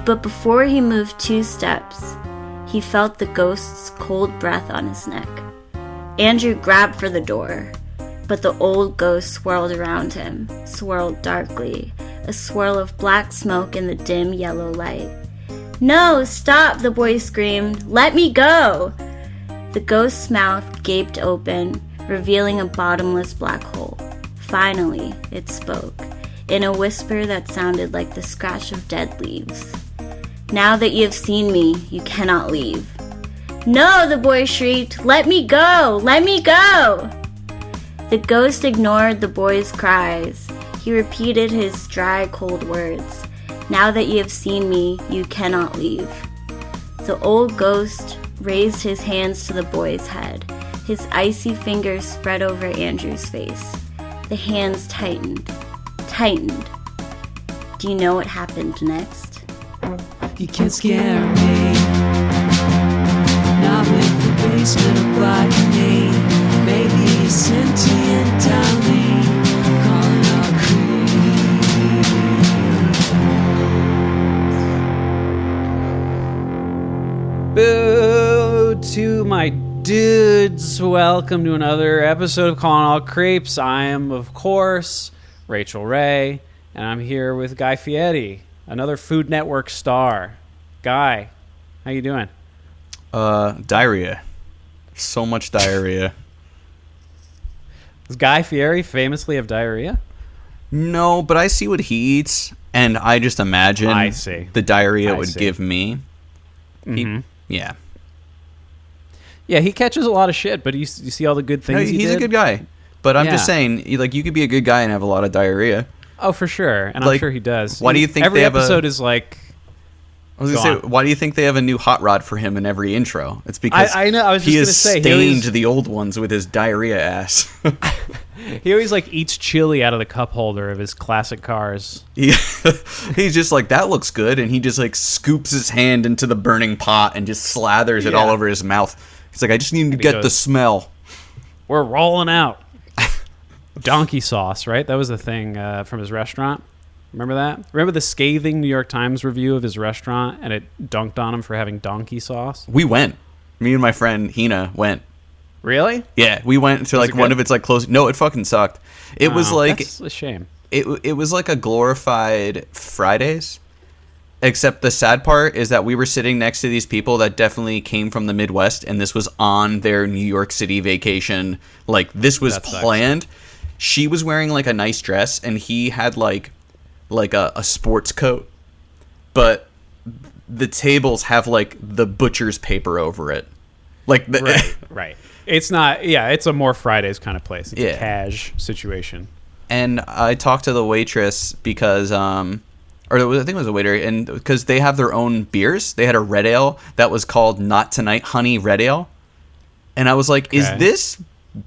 But before he moved 2 steps, he felt the ghost's cold breath on his neck. Andrew grabbed for the door, but the old ghost swirled around him, swirled darkly, a swirl of black smoke in the dim yellow light. "No, stop," the boy screamed. "Let me go!" The ghost's mouth gaped open, revealing a bottomless black hole. Finally, it spoke, in a whisper that sounded like the scratch of dead leaves. "Now that you have seen me, you cannot leave." "No," the boy shrieked. "Let me go! Let me go!" The ghost ignored the boy's cries. He repeated his dry, cold words. "Now that you have seen me, you cannot leave." The old ghost raised his hands to the boy's head. His icy fingers spread over Andrew's face. The hands tightened. Do you know what happened next? You can't scare me. Not with the basement of botany. Maybe a sentient dummy calling all creeps. Boo to my dudes. Welcome to another episode of Calling All Creeps. I am, of course, Rachel Ray, and I'm here with Guy Fieri, another Food Network star. Guy, how you doing? Diarrhea. So much diarrhea. Does Guy Fieri famously have diarrhea? No, but I see what he eats, and I just imagine the diarrhea would give me. Mm-hmm. Yeah. Yeah, he catches a lot of shit, but you see all the good things he did? He's a good guy. But I'm just saying, you could be a good guy and have a lot of diarrhea. Oh, for sure. And I'm sure he does. Why do you think every they have episode is like... I was going to say, why do you think they have a new hot rod for him in every intro? It's because I know, I was just he gonna has say, stained the old ones with his diarrhea ass. He always eats chili out of the cup holder of his classic cars. He's just like, that looks good, and he just scoops his hand into the burning pot and just slathers it all over his mouth. He's like, I just need to get the smell. We're rolling out. Donkey sauce, right? That was the thing from his restaurant. Remember that? Remember the scathing New York Times review of his restaurant, and it dunked on him for having donkey sauce? We went. Me and my friend Hina went. Really? Yeah, we went to one of its close. No, it fucking sucked. It was that's a shame. It was like a glorified Fridays, except the sad part is that we were sitting next to these people that definitely came from the Midwest, and this was on their New York City vacation. This was planned. She was wearing a nice dress, and he had a sports coat, but the tables have the butcher's paper over it. Right. It's not, it's a more Fridays kind of place. It's a cash situation. And I talked to the waitress because, I think it was a waiter, and because they have their own beers. They had a red ale that was called Not Tonight Honey Red Ale. And I was like, is this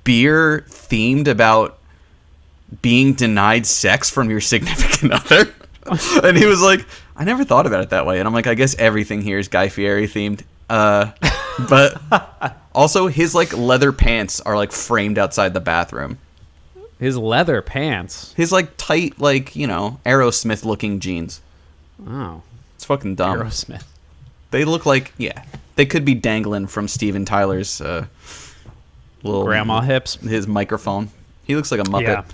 beer themed about being denied sex from your significant other? And he was like, I never thought about it that way. And I'm like, I guess everything here is Guy Fieri themed. But also his leather pants are framed outside the bathroom. His leather pants? His tight Aerosmith looking jeans. Oh. It's fucking dumb. Aerosmith. They look they could be dangling from Steven Tyler's little grandma hips. His microphone. He looks like a Muppet. Yeah.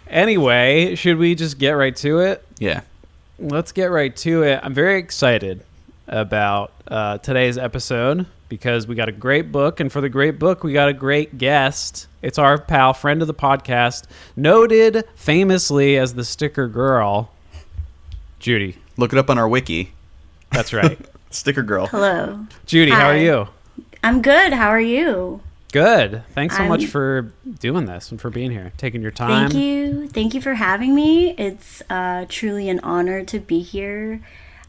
Anyway, should we just get right to it? Yeah. Let's get right to it. I'm very excited about today's episode because we got a great book, and for the great book, we got a great guest. It's our pal, friend of the podcast, noted famously as the sticker girl, Judy. Look it up on our wiki. That's right. Sticker girl. Hello. Judy, Hi. how are you? I'm good. How are you? Good. Thanks so much for doing this and for being here, taking your time. Thank you. Thank you for having me. It's truly an honor to be here.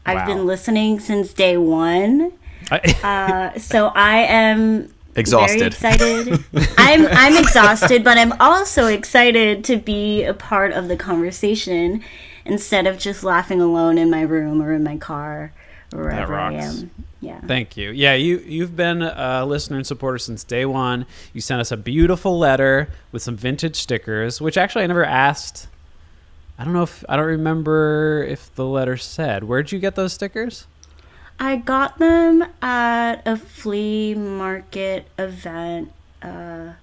I've been listening since day one. So I am exhausted. Very excited. I'm exhausted, but I'm also excited to be a part of the conversation instead of just laughing alone in my room or in my car or wherever I am. Yeah. Thank you. Yeah, you've been a listener and supporter since day one. You sent us a beautiful letter with some vintage stickers, which actually I never asked I don't remember if the letter said. Where'd you get those stickers? I got them at a flea market event in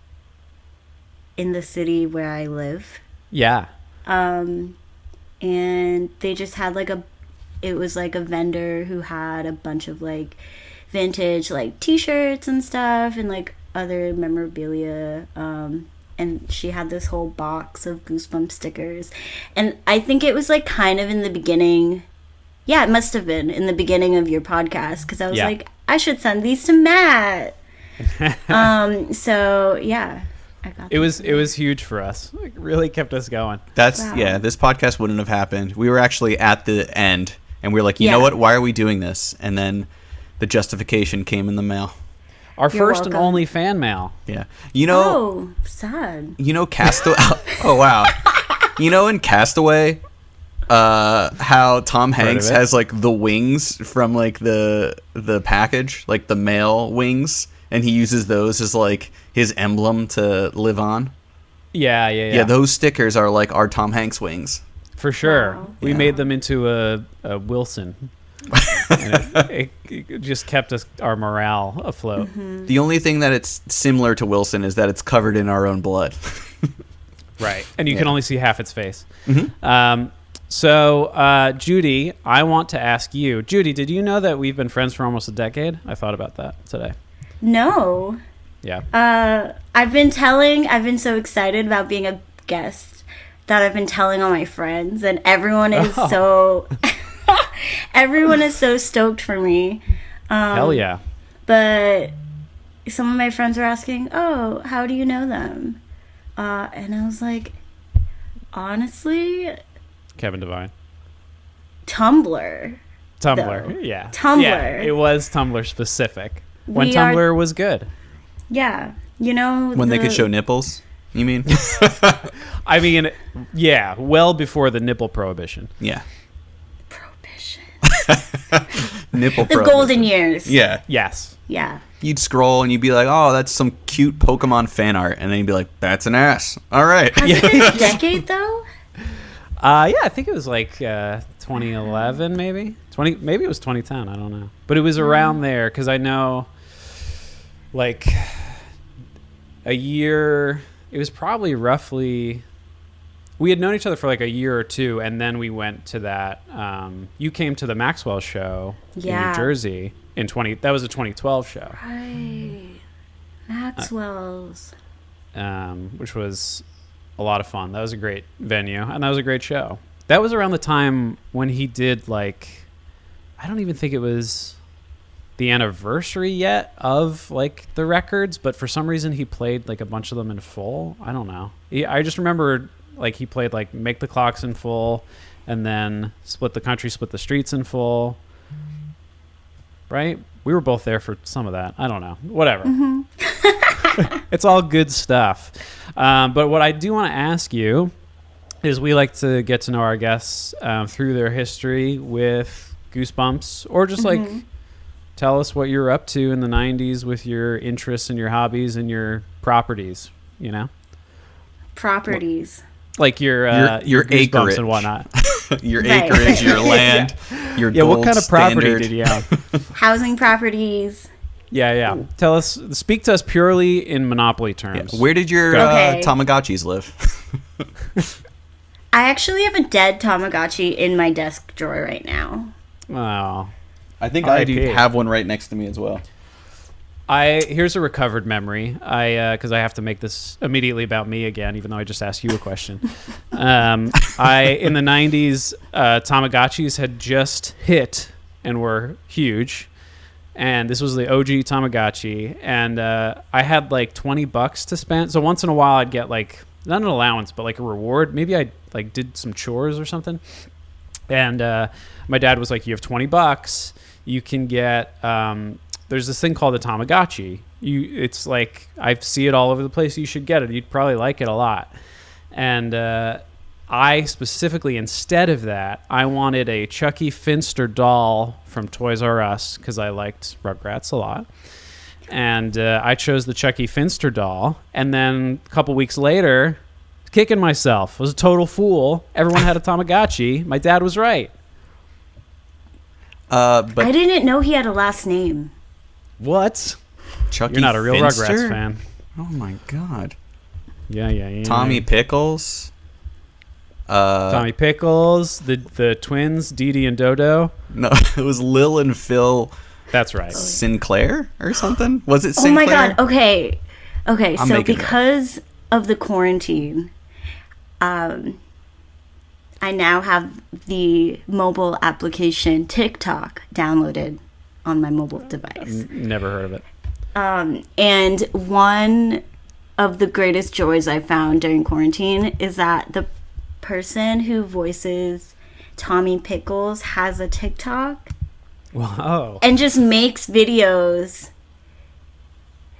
the city where I live. Yeah. And they just had it was like a vendor who had a bunch of like vintage like t-shirts and stuff and like other memorabilia. And she had this whole box of Goosebumps stickers. And I think it was like kind of in the beginning. Yeah, it must have been in the beginning of your podcast because I was like, I should send these to Matt. So yeah, I got it was huge for us. It really kept us going. This podcast wouldn't have happened. We were actually at the end and we were like, you know what? Why are we doing this? And then the justification came in the mail. Our first and only fan mail. Yeah. Oh, sad. Castaway. Oh, wow. In Castaway, how Tom Hanks has like the wings from like the package, like the mail wings, and he uses those as like his emblem to live on. Yeah. Those stickers are like our Tom Hanks wings. For sure. Wow. We made them into a Wilson. And it just kept our morale afloat. Mm-hmm. The only thing that it's similar to Wilson is that it's covered in our own blood. Right. And you can only see half its face. Mm-hmm. So, Judy, I want to ask you. Judy, did you know that we've been friends for almost a decade? I thought about that today. No. Yeah. I've been so excited about being a guest that I've been telling all my friends, and everyone is everyone is so stoked for me. Hell yeah. But some of my friends were asking, oh, how do you know them? And I was like, honestly, Kevin Devine. Tumblr. Yeah. Tumblr. Yeah, it was Tumblr specific. When Tumblr was good. Yeah. When they could show nipples, you mean? I mean, yeah, well before the nipple prohibition. Yeah. Prohibition. The golden years. Yeah. Yes. Yeah. You'd scroll and you'd be like, oh, that's some cute Pokemon fan art. And then you'd be like, that's an ass. All right. Has it been a decade, though? Yeah, I think it was like 2011, maybe. Maybe it was 2010. I don't know. But it was around there because I know like a year. It was probably roughly. We had known each other for like a year or two, and then we went to that. You came to the Maxwell show in New Jersey in 20. That was a 2012 show. Right, Maxwell's. Which was a lot of fun. That was a great venue, and that was a great show. That was around the time when he did like, I don't even think it was the anniversary yet of like the records, but for some reason he played like a bunch of them in full. I don't know. I just remember like he played like Make the Clocks in full, and then Split the Country, Split the Streets in full. Right? We were both there for some of that. I don't know. Whatever. Mm-hmm. It's all good stuff. But what I do want to ask you is we like to get to know our guests through their history with Goosebumps, or just like tell us what you're up to in the 90s with your interests and your hobbies and your properties, Properties. Like your acreage and whatnot. Your acreage, your land, your gold what kind of property standard. did you have? Housing properties. Yeah. Speak to us purely in Monopoly terms. Yeah. Where did your Tamagotchis live? I actually have a dead Tamagotchi in my desk drawer right now. Oh. I think I do have one right next to me as well. Here's a recovered memory. Because I have to make this immediately about me again, even though I just asked you a question. In the 90s, Tamagotchis had just hit and were huge. And this was the OG Tamagotchi. And I had like $20 to spend. So once in a while, I'd get like, not an allowance, but like a reward. Maybe I like did some chores or something. And my dad was like, you have $20. You can get... there's this thing called a Tamagotchi. It's like, I see it all over the place. You should get it. You'd probably like it a lot. And I specifically, instead of that, I wanted a Chucky Finster doll from Toys R Us because I liked Rugrats a lot. And I chose the Chucky Finster doll. And then a couple weeks later, kicking myself. I was a total fool. Everyone had a Tamagotchi. My dad was right. But I didn't know he had a last name. What? Chucky You're not a real Finster? Rugrats fan. Oh my god. Yeah. Tommy Pickles. Tommy Pickles, the twins, Dee Dee and Dodo. No, it was Lil and Phil That's right. Sinclair or something. Was it Oh Sinclair? my god. Okay. I'm So making it. because of the quarantine, I now have the mobile application TikTok downloaded on my mobile device. Never heard of it. And one of the greatest joys I found during quarantine is that the person who voices Tommy Pickles has a TikTok Wow. and just makes videos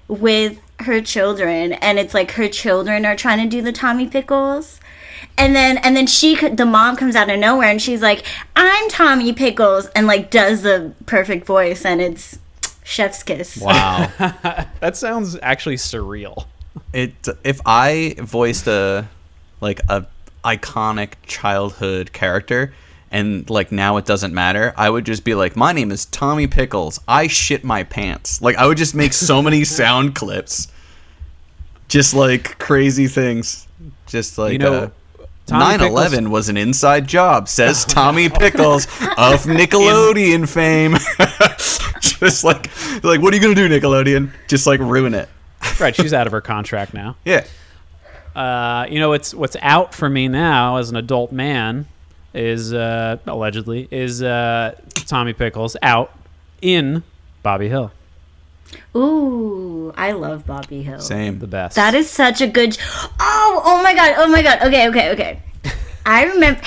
with her children, and it's like her children are trying to do the Tommy Pickles, and then the mom comes out of nowhere and she's like, "I'm Tommy Pickles," and like does the perfect voice, and it's chef's kiss. Wow. That sounds actually surreal. If I voiced a iconic childhood character and like now it doesn't matter, I would just be like, my name is Tommy Pickles, I shit my pants. Like I would just make so many sound clips, just like crazy things, just like Tommy 9/11 was an inside job, says Tommy Pickles of Nickelodeon fame. Just like what are you gonna do, Nickelodeon? Just like ruin it. Right, she's out of her contract now. Yeah. What's out for me now as an adult man is allegedly Tommy Pickles out in Bobby Hill. Ooh, I love Bobby Hill. Same. The best. That is such a good. Oh my god. Okay. I remember.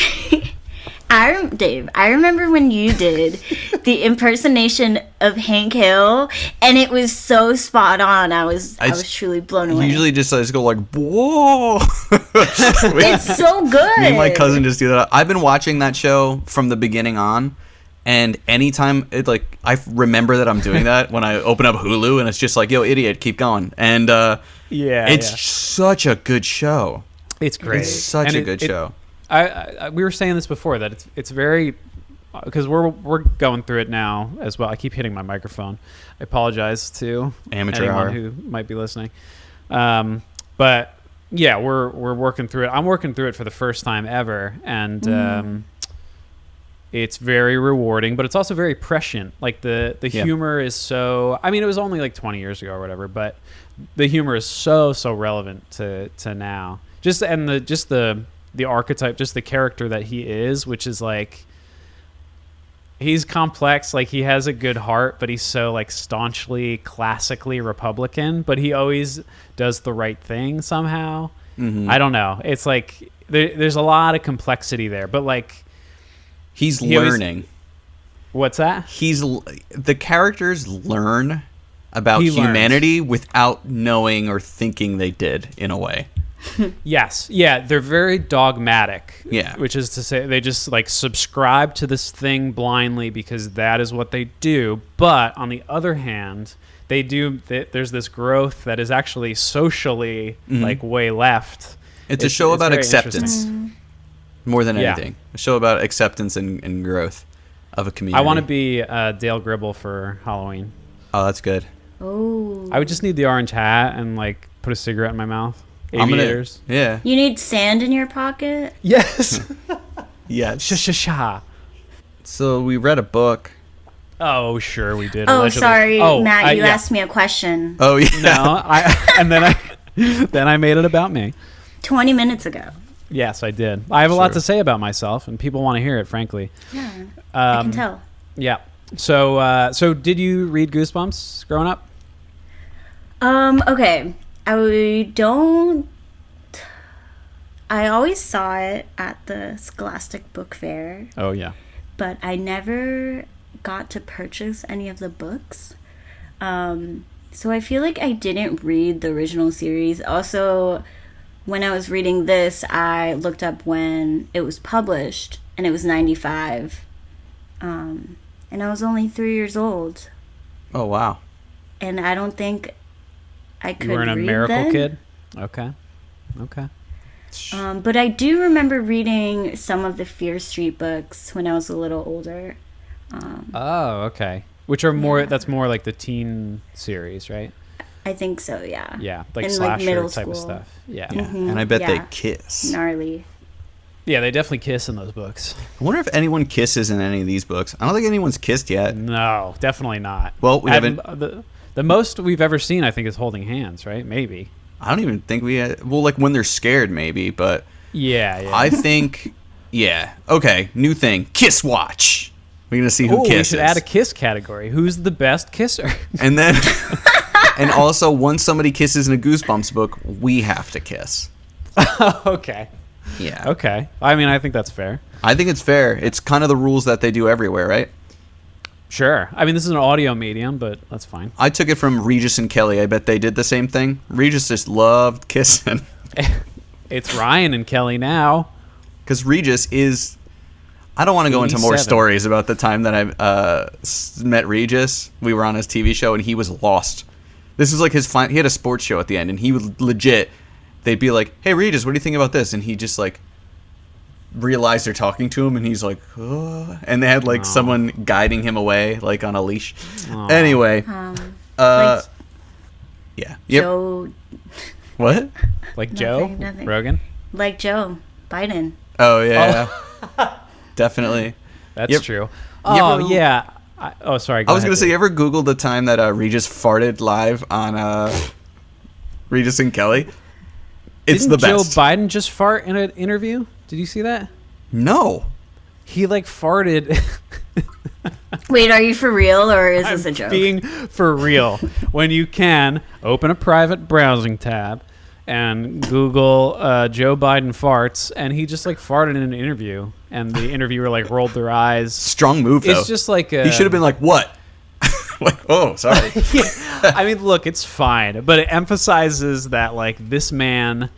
Dave, I remember when you did the impersonation of Hank Hill, and it was so spot on. I was truly blown away. Usually just go like, whoa. It's so good. Me and my cousin just do that. I've been watching that show from the beginning on, and anytime I remember that I'm doing that when I open up Hulu, and it's just like, yo, idiot, keep going. And it's such a good show. It's great. It's such a good show. We were saying this before that it's very, because we're going through it now as well. I keep hitting my microphone. I apologize to Amateur anyone hour. who might be listening. But yeah, we're working through it. I'm working through it for the first time ever, and it's very rewarding, but it's also very prescient. Like the humor is so. I mean, it was only like 20 years ago or whatever, but the humor is so relevant to now. The archetype, just the character that he is, which is like, he's complex. Like he has a good heart, but he's so like staunchly, classically Republican, but he always does the right thing somehow. Mm-hmm. I don't know. It's like there's a lot of complexity there, but like he's learning. What's that? The characters learn about humanity without knowing or thinking they did, in a way. Yes. Yeah, they're very dogmatic. Yeah. Which is to say they just like subscribe to this thing blindly because that is what they do. But on the other hand, there's this growth that is actually socially like way left. It's a show about acceptance more than anything. A show about acceptance and growth of a community. I want to be Dale Gribble for Halloween. Oh, that's good. Oh. I would just need the orange hat and like put a cigarette in my mouth. Aviators. Yeah. You need sand in your pocket? Yes. Yes. Sha. So we read a book. Oh, sure we did. Oh, allegedly. sorry, Matt. You yeah. asked me a question. Oh, yeah. No, then I made it about me. 20 minutes ago. Yes, I did. I have a lot to say about myself, and people want to hear it, frankly. Yeah, I can tell. Yeah. So did you read Goosebumps growing up? Okay. I always saw it at the Scholastic Book Fair, Oh, yeah. but I never got to purchase any of the books. So I feel like I didn't read the original series. Also, when I was reading this, I looked up when it was published, and it was 95. And I was only 3 years old. Oh, wow. And I don't think I could read You were a miracle then. kid? Okay. But I do remember reading some of the Fear Street books when I was a little older. Oh, okay. Which are more, Yeah. that's more like the teen series, right? I think so, yeah. Yeah, like In, slasher middle type of school. stuff. Yeah. Yeah. And I bet they yeah. kiss. Gnarly. Yeah, they definitely kiss in those books. I wonder if anyone kisses in any of these books. I don't think anyone's kissed yet. No, definitely not. Well, we haven't. The most we've ever seen, I think, is holding hands, right? Maybe. I don't even think we had. Well, like when they're scared, maybe. But Yeah. I think, yeah. Okay, new thing. Kiss watch. We're gonna see who Ooh, kisses. we should add a kiss category. Who's the best kisser? And then, and also, once somebody kisses in a Goosebumps book, we have to kiss. Okay. Yeah. Okay. I mean, I think that's fair. I think it's fair. It's kind of the rules that they do everywhere, right? Sure. I mean, this is an audio medium, but that's fine. I took it from Regis and Kelly. I bet they did the same thing. Regis just loved kissing. It's Ryan and Kelly now. Because Regis is... I don't want to go into more 87. stories about the time that I met Regis. We were on his TV show, and he was lost. This is like his... He had a sports show at the end, and he would legit... They'd be like, hey, Regis, what do you think about this? And he just, like, realized they're talking to him, and he's like, oh. And they had, like, someone guiding him away, like, on a leash. Aw. Anyway. Like Yeah. Yep. Joe, What? Like Joe nothing. Rogan. like Joe Biden. Oh, yeah. Definitely. That's Yep. true. You Oh, ever- yeah. Sorry. I was going to say, you ever Googled the time that Regis farted live on Regis and Kelly? It's Didn't the best. Joe Biden just fart in an interview? Did you see that? No. He like farted. Wait, are you for real or is this a I'm joke? being for real. When you can, open a private browsing tab and Google Joe Biden farts, and he just like farted in an interview, and the interviewer like rolled their eyes. Strong move, though. It's just like he should have been like, what? Like, oh, sorry. I mean, look, it's fine, but it emphasizes that like this man.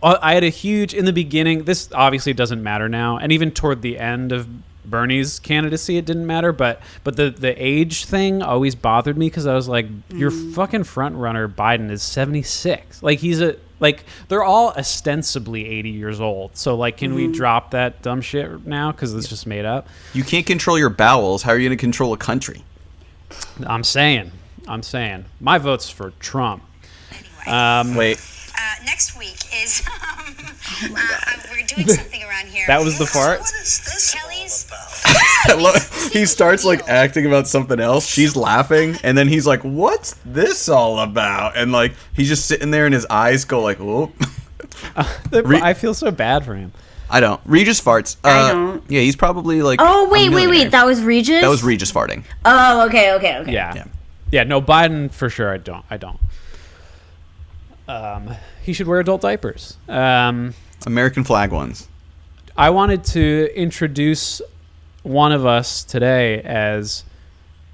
I had a huge in the beginning. This obviously doesn't matter now, and even toward the end of Bernie's candidacy, it didn't matter. But the age thing always bothered me because I was like, your fucking front runner Biden is 76. Like they're all ostensibly 80 years old. So like, can we drop that dumb shit now because it's just made up? You can't control your bowels. How are you going to control a country? I'm saying, my vote's for Trump. Wait. Next week is we're doing something around here. That was the fart. What is this Kelly's? He starts like acting about something else. She's laughing, and then he's like, "What's this all about?" And like he's just sitting there, and his eyes go like, "Whoop." I feel so bad for him. I don't. Regis farts. I don't. Yeah, he's probably like. Oh, a wait. millionaire. That was Regis? That was Regis farting. Oh, okay. Yeah. No, Biden for sure. I don't. He should wear adult diapers. American flag ones. I wanted to introduce one of us today as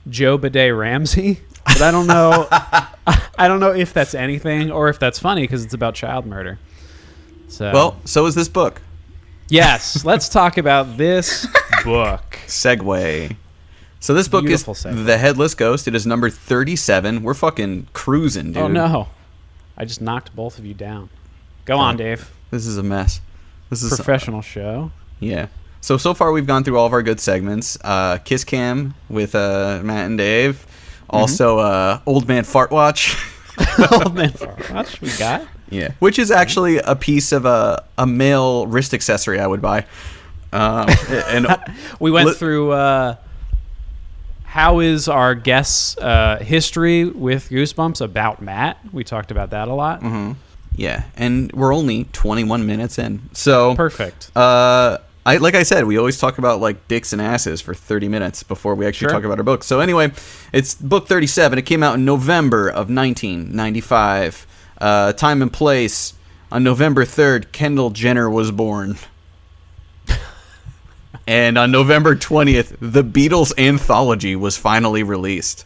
Joe Bidet Ramsey, but I don't know. I don't know if that's anything or if that's funny because it's about child murder. So, Well, so is this book. yes, let's talk about this book. Segue. So this book Beautiful is segue. The Headless Ghost. It is number 37. We're fucking cruising, dude. Oh no, I just knocked both of you down. Go on, Dave. This is a mess. This is Professional show. Yeah. So far we've gone through all of our good segments. Kiss Cam with Matt and Dave. Also Old Man Fart Watch. Old man fart watch. We got. Yeah. Which is actually a piece of a male wrist accessory I would buy. And We went through how is our guest's history with Goosebumps about Matt. We talked about that a lot. yeah, and we're only 21 minutes in. So Perfect. like I said, we always talk about like dicks and asses for 30 minutes before we actually Sure. talk about our book. So anyway, it's book 37. It came out in November of 1995. Time and place on November 3rd, Kendall Jenner was born. And on November 20th, the Beatles anthology was finally released.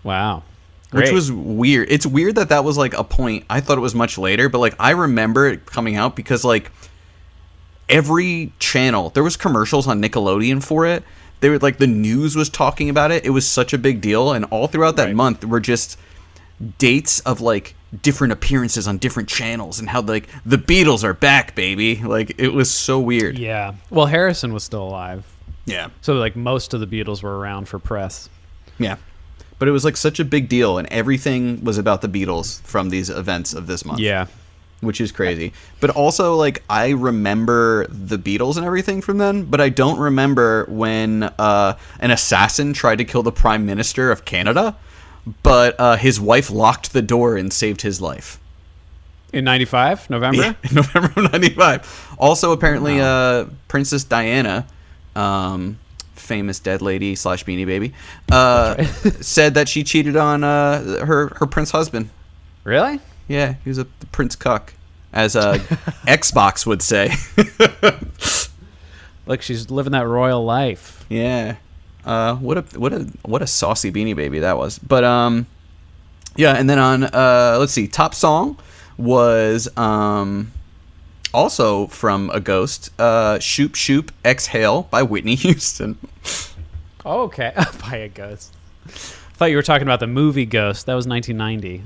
Wow. Which Great. was weird. It's weird that was like a point. I thought it was much later, but like I remember it coming out because like every channel, there was commercials on Nickelodeon for it. They were like the news was talking about it. It was such a big deal, and all throughout that Right. month were just dates of like different appearances on different channels and how like the Beatles are back, baby. Like it was so weird. Yeah. Well, Harrison was still alive. Yeah. So like most of the Beatles were around for press. Yeah. But it was like such a big deal, and everything was about the Beatles from these events of this month. Yeah. Which is crazy. But also, like, I remember the Beatles and everything from then, but I don't remember when an assassin tried to kill the Prime Minister of Canada, but his wife locked the door and saved his life. In 95, November? Yeah, in November of 95. Also, apparently, Princess Diana, famous dead lady / Beanie Baby, said that she cheated on her prince husband. Really? Yeah, he was a prince cuck, as Xbox would say. Look, she's living that royal life. Yeah. What a saucy Beanie Baby that was. But yeah, and then on let's see, top song was also from a Ghost, Shoop Shoop Exhale by Whitney Houston. Oh, okay. By a Ghost. I thought you were talking about the movie Ghost. That was 1990.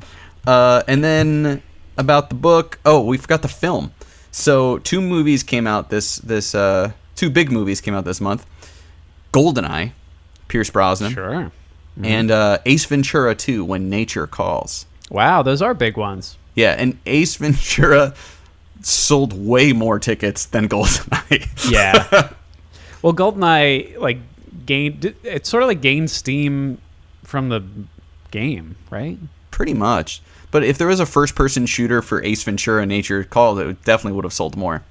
And then about the book, we forgot the film. So two movies came out two big movies came out this month. GoldenEye, Pierce Brosnan. Sure. Mm-hmm. And Ace Ventura 2, When Nature Calls. Wow, those are big ones. Yeah, and Ace Ventura sold way more tickets than GoldenEye. Yeah. Well, GoldenEye gained steam from the game, right? Pretty much. But if there was a first-person shooter for Ace Ventura Nature Calls, it definitely would have sold more.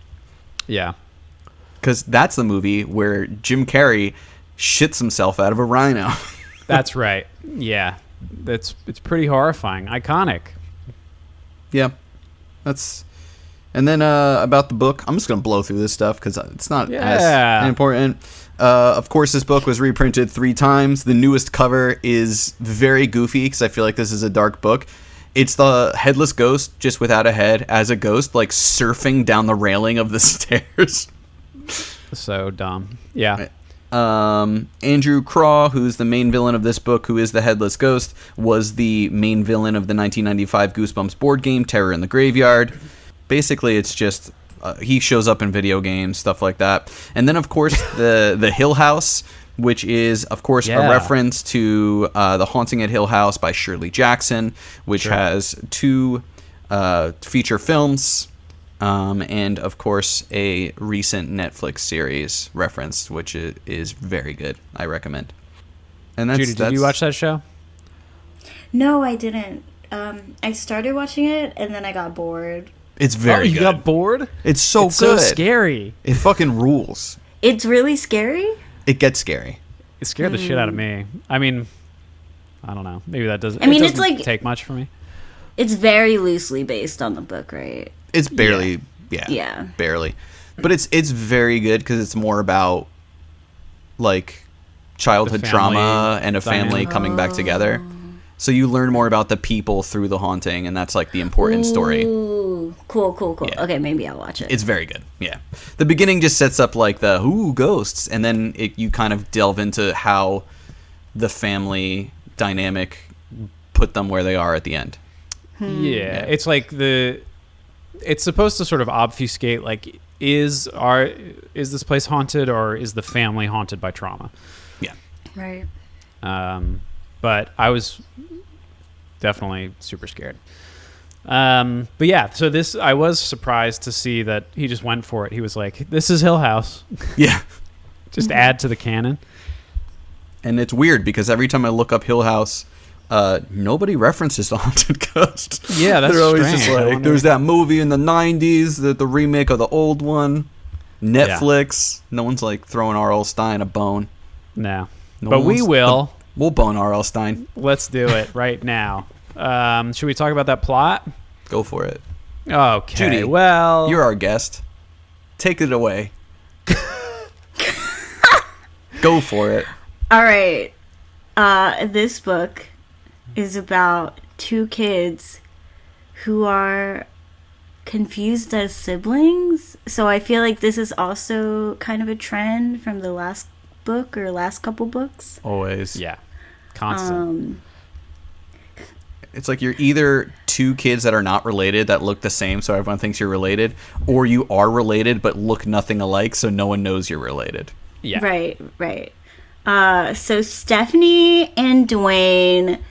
Yeah. Because that's the movie where Jim Carrey shits himself out of a rhino. That's right. Yeah. It's pretty horrifying. Iconic. Yeah. And then about the book, I'm just going to blow through this stuff because it's not as important. Of course, this book was reprinted 3 times. The newest cover is very goofy because I feel like this is a dark book. It's the Headless Ghost, just without a head, as a ghost, like surfing down the railing of the stairs. So dumb. Yeah. Andrew Craw, who's the main villain of this book, who is the Headless Ghost, was the main villain of the 1995 Goosebumps board game, Terror in the Graveyard. Basically, it's just he shows up in video games, stuff like that. And then, of course, the Hill House, which is, of course, a reference to The Haunting at Hill House by Shirley Jackson, which has 2 feature films and, of course, a recent Netflix series referenced, which is very good. I recommend. And Judy, did you watch that show? No, I didn't. I started watching it, and then I got bored. It's very good. You got bored? It's so good. So scary. It fucking rules. It's really scary? It gets scary. It scared the shit out of me. I mean, I don't know. Maybe that doesn't. It's like take much for me. It's very loosely based on the book, right? It's barely, barely, but it's very good because it's more about like childhood trauma and a family coming back together. So you learn more about the people through the haunting, and that's like the important story. Ooh, cool. Yeah. Okay, maybe I'll watch it. It's very good. Yeah, the beginning just sets up like the ghosts, and then you kind of delve into how the family dynamic put them where they are at the end. Yeah, it's like it's supposed to sort of obfuscate like is this place haunted or is the family haunted by trauma? Yeah. Right. But I was definitely super scared. But yeah, so I was surprised to see that he just went for it. He was like, "This is Hill House." Yeah. Just add to the canon. And it's weird because every time I look up Hill House, nobody references the haunted ghost. Yeah, that's They're always strange. just like, there's that movie in the 90s, the remake of the old one, Netflix. No one's like throwing R.L. Stein a bone. No. No But one we wants will. We'll bone R.L. Stein. Let's do it right now. Should we talk about that plot? Go for it. Okay. Judy, well, you're our guest. Take it away. Go for it. All right. This book is about 2 kids who are confused as siblings. So I feel like this is also kind of a trend from the last book or last couple books. Always. yeah, constant. it's like you're either two kids that are not related that look the same, so everyone thinks you're related, or you are related but look nothing alike, so no one knows you're related. Yeah. Right. So Stephanie and Dwayne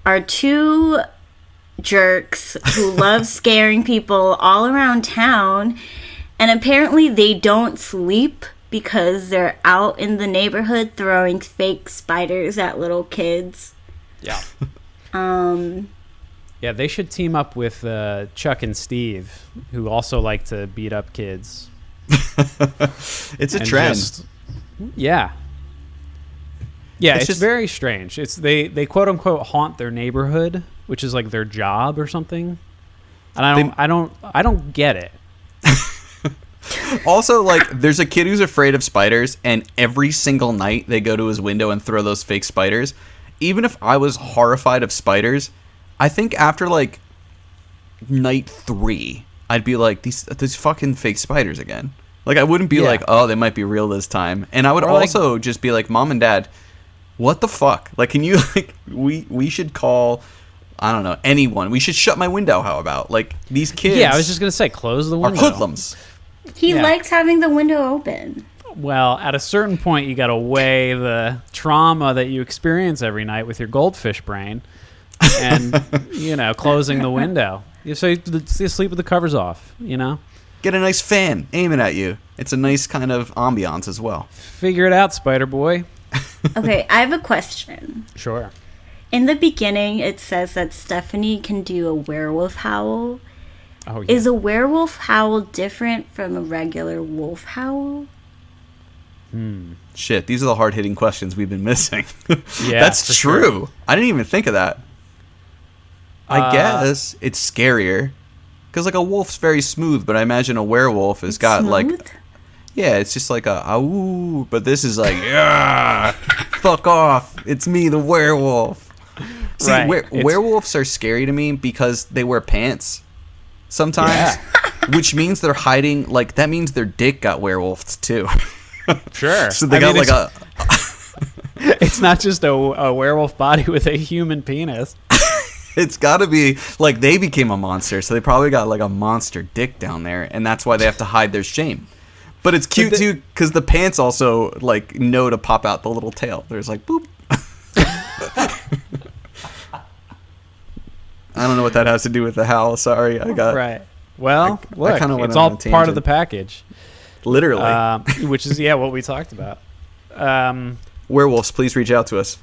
are two jerks who love scaring people all around town, and apparently they don't sleep because they're out in the neighborhood throwing fake spiders at little kids. Yeah. Yeah, they should team up with Chuck and Steve, who also like to beat up kids. It's a trend. Yeah, it's very strange. It's they quote unquote haunt their neighborhood, which is like their job or something. And I don't get it. Also, like, there's a kid who's afraid of spiders, and every single night they go to his window and throw those fake spiders. Even if I was horrified of spiders, I think after like night 3, I'd be like, these fucking fake spiders again. Like, I wouldn't be like, oh, they might be real this time. And I would also just be like, Mom and Dad, what the fuck? Like, can you, like, we should call, I don't know, anyone. We should shut my window, how about? Like, these kids. Yeah, I was just going to say, close the window. Are hoodlums. He likes having the window open. Well, at a certain point, you got to weigh the trauma that you experience every night with your goldfish brain and, closing the window. So you sleep with the covers off, Get a nice fan aiming at you. It's a nice kind of ambiance as well. Figure it out, Spider Boy. Okay, I have a question. Sure. In the beginning, it says that Stephanie can do a werewolf howl. Oh, yeah. Is a werewolf howl different from a regular wolf howl? Shit, these are the hard-hitting questions we've been missing. Yeah, that's true. Sure. I didn't even think of that. I guess it's scarier. Because, like, a wolf's very smooth, but I imagine a werewolf has got, Smooth? like... Yeah, it's just like a, ooh, but this is like, yeah, fuck off. It's me, the werewolf. See, Right. Werewolves are scary to me because they wear pants sometimes, which means they're hiding, like, that means their dick got werewolfed, too. Sure. So they got, like, a... It's not just a werewolf body with a human penis. It's got to be, like, they became a monster, so they probably got, like, a monster dick down there, and that's why they have to hide their shame. But it's cute, too, because the pants also, like, know to pop out the little tail. There's, like, boop. I don't know what that has to do with the howl. Sorry, I got... Right. Well, I kinda went it's on all a part of tangent. the package. Literally. Which is, what we talked about. Werewolves, please reach out to us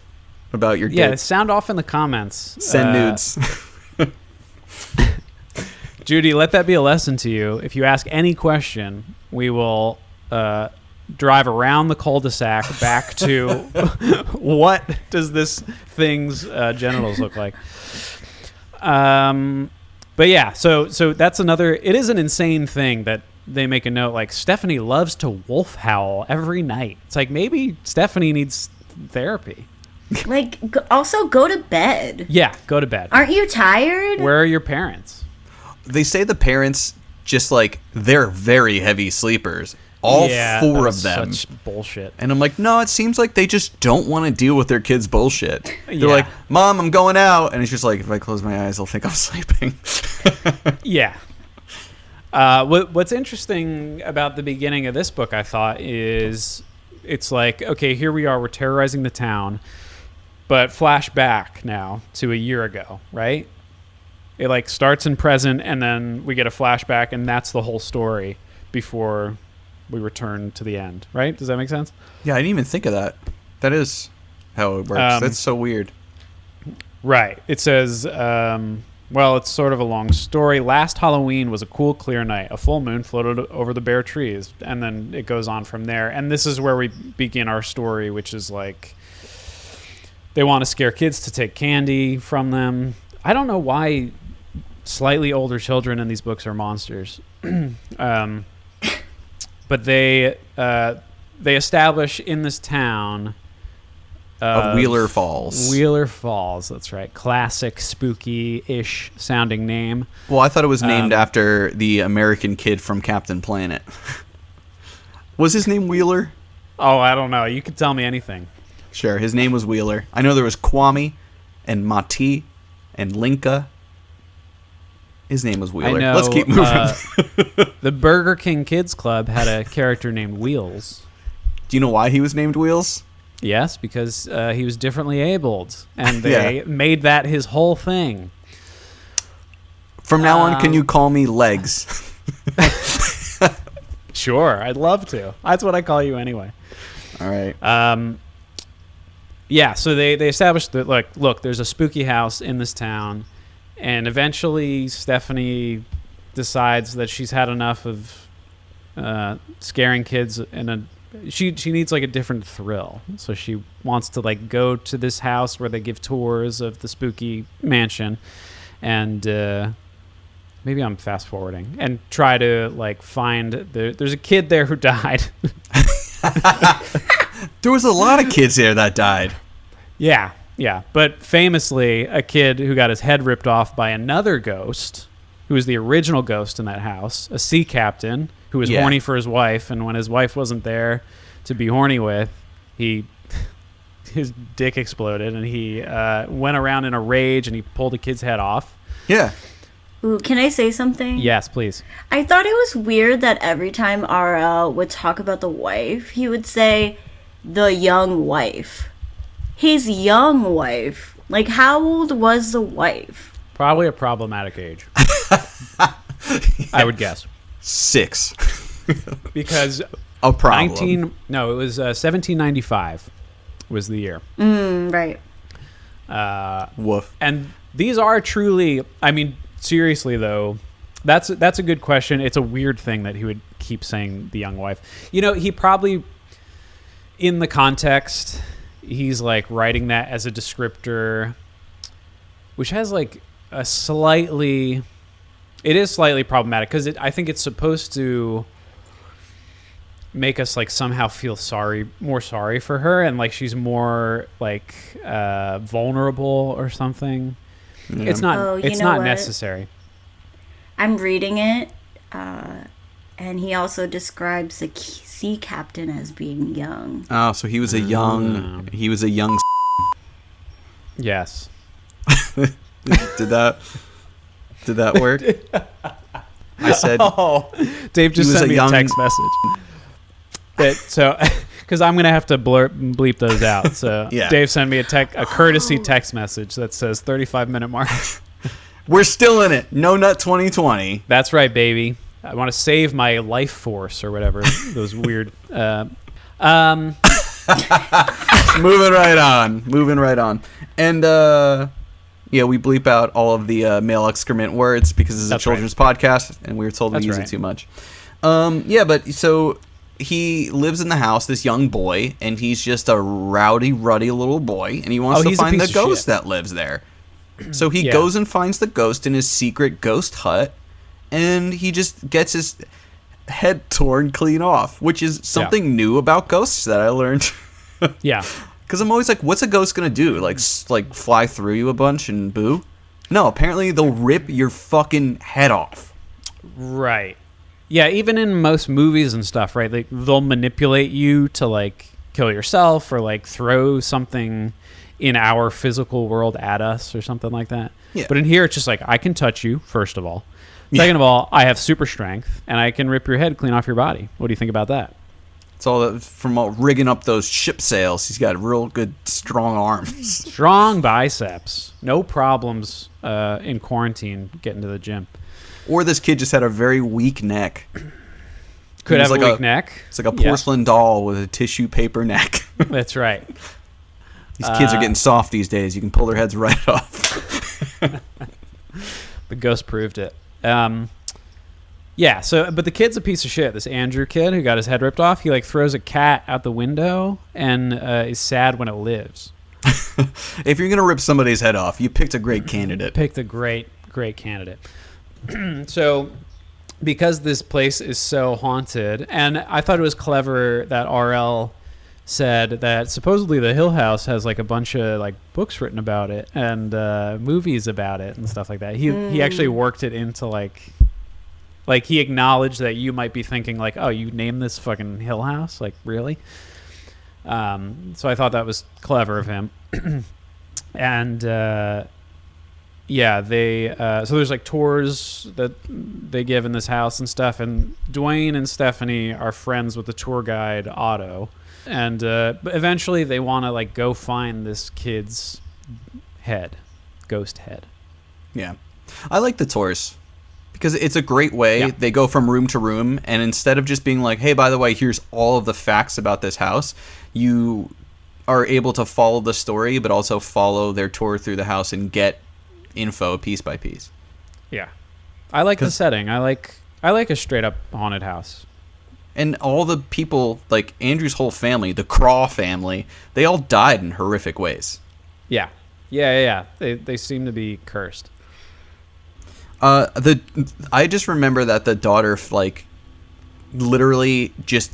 about your Yeah, dick. sound off in the comments. Send nudes. Judy, let that be a lesson to you. If you ask any question, we will drive around the cul-de-sac back to what does this thing's genitals look like. But yeah, so that's another. It is an insane thing that they make a note. Like, Stephanie loves to wolf howl every night. It's like, maybe Stephanie needs therapy. Like, also go to bed. Yeah, go to bed. Aren't you tired? Where are your parents? They say the parents just, like, they're very heavy sleepers. All four of them. Such bullshit. And I'm like, no, it seems like they just don't want to deal with their kids' bullshit. They're Yeah. like, Mom, I'm going out. And it's just like, if I close my eyes, they'll think I'm sleeping. Yeah. What's interesting about the beginning of this book, I thought, is it's like, okay, here we are, we're terrorizing the town, but flash back now to a year ago, right? It like starts in present, and then we get a flashback, and that's the whole story before we return to the end, right? Does that make sense? Yeah, I didn't even think of that. That is how it works. That's so weird. Right. It says, well, it's sort of a long story. Last Halloween was a cool, clear night. A full moon floated over the bare trees. And then it goes on from there. And this is where we begin our story, which is like they want to scare kids to take candy from them. I don't know why slightly older children in these books are monsters. But they establish in this town Of Wheeler Falls. Wheeler Falls, that's right. Classic spooky-ish sounding name. Well, I thought it was named after the American kid from Captain Planet. Was his name Wheeler? Oh, I don't know. You could tell me anything. Sure, his name was Wheeler. I know there was Kwame and Mati and Linka. His name was Wheeler. I know, Let's keep moving. The Burger King Kids Club had a character named Wheels. Do you know why he was named Wheels? Yes, because he was differently abled, and they made that his whole thing. From now on, can you call me Legs? Sure, I'd love to. That's what I call you anyway. All right. Yeah, so they established that, look, there's a spooky house in this town, and eventually Stephanie decides that she's had enough of scaring kids, and she needs like a different thrill. So she wants to like go to this house where they give tours of the spooky mansion, and maybe I'm fast forwarding, and try to like find there's a kid there who died. There was a lot of kids there that died. Yeah. But famously, a kid who got his head ripped off by another ghost, who was the original ghost in that house, a sea captain who was horny for his wife, and when his wife wasn't there to be horny with, his dick exploded, and he went around in a rage, and he pulled a kid's head off. Yeah. Ooh, can I say something? Yes, please. I thought it was weird that every time RL would talk about the wife, he would say, the young wife. His young wife. Like, how old was the wife? Probably a problematic age. I would guess. 6. Because a problem. it was 1795 was the year. Right. Woof. And these are truly, I mean, seriously though, that's a good question. It's a weird thing that he would keep saying the young wife. You know, he probably, in the context, he's like writing that as a descriptor, which has like it is slightly problematic, because I think it's supposed to make us like somehow feel more sorry for her, and like she's more like vulnerable or something. Yeah. It's not necessary. I'm reading it, and he also describes the sea captain as being young. Oh, so he was a young. Yes. Did that work? I said. Oh, Dave just sent me a text message. Because I'm gonna have to bleep those out. So yeah. Dave sent me a courtesy text message that says 35-minute mark. We're still in it. No Nut 2020. That's right, baby. I want to save my life force or whatever. Those weird. Moving right on. And we bleep out all of the male excrement words because this is a children's podcast, and we were told we use it too much. But so he lives in the house, this young boy, and he's just a ruddy little boy, and he wants to find the ghost that lives there. So he goes and finds the ghost in his secret ghost hut, and he just gets his head torn clean off, which is something new about ghosts that I learned. Yeah. Because I'm always like, what's a ghost going to do? Like fly through you a bunch and boo? No, apparently they'll rip your fucking head off. Right. Yeah, even in most movies and stuff, right? Like they'll manipulate you to like kill yourself or like throw something in our physical world at us or something like that. Yeah. But in here, it's just like, I can touch you, first of all. Second of all, I have super strength, and I can rip your head clean off your body. What do you think about that? It's all from rigging up those ship sails. He's got real good, strong arms. Strong biceps. No problems in quarantine getting to the gym. Or this kid just had a very weak neck. Could have a weak neck. It's like a porcelain doll with a tissue paper neck. That's right. These kids are getting soft these days. You can pull their heads right off. The ghost proved it. But the kid's a piece of shit. This Andrew kid who got his head ripped off, he like throws a cat out the window and is sad when it lives. If you're going to rip somebody's head off, you picked a great candidate. Picked a great candidate. So because this place is so haunted, and I thought it was clever that RL said that supposedly the Hill House has like a bunch of like books written about it and movies about it and stuff like that. He actually worked it into like he acknowledged that you might be thinking like, oh, you named this fucking Hill House? Like, really? So I thought that was clever of him. And Yeah, they so there's like tours that they give in this house and stuff, and Dwayne and Stephanie are friends with the tour guide Otto, and but eventually they want to like go find this kid's ghost head. Yeah. I like the tours because it's a great way. Yeah. They go from room to room, and instead of just being like, hey, by the way, here's all of the facts about this house, you are able to follow the story, but also follow their tour through the house and get info piece by piece. Yeah, I like the setting. I like a straight up haunted house. And all the people, like Andrew's whole family, the Craw family, they all died in horrific ways. Yeah. They seem to be cursed. I just remember that the daughter like literally just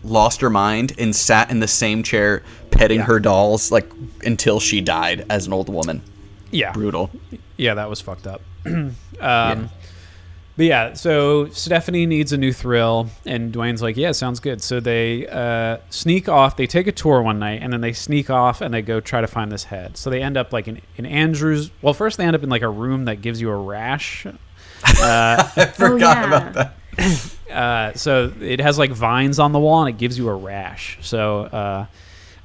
lost her mind and sat in the same chair petting her dolls like until she died as an old woman. Yeah. Brutal. Yeah, that was fucked up. But yeah, so Stephanie needs a new thrill, and Dwayne's like, yeah, sounds good. So they sneak off. They take a tour one night, and then they sneak off, and they go try to find this head. So they end up like in Andrew's. Well, first they end up in like a room that gives you a rash. I forgot about that. So it has like vines on the wall, and it gives you a rash. So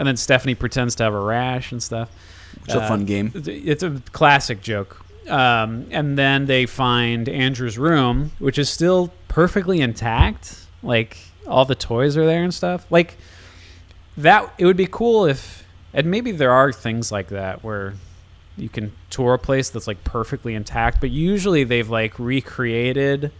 and then Stephanie pretends to have a rash and stuff. It's a fun game. It's a classic joke. And then they find Andrew's room, which is still perfectly intact. Like all the toys are there and stuff. Like that, it would be cool if, and maybe there are things like that where you can tour a place that's like perfectly intact, but usually they've like recreated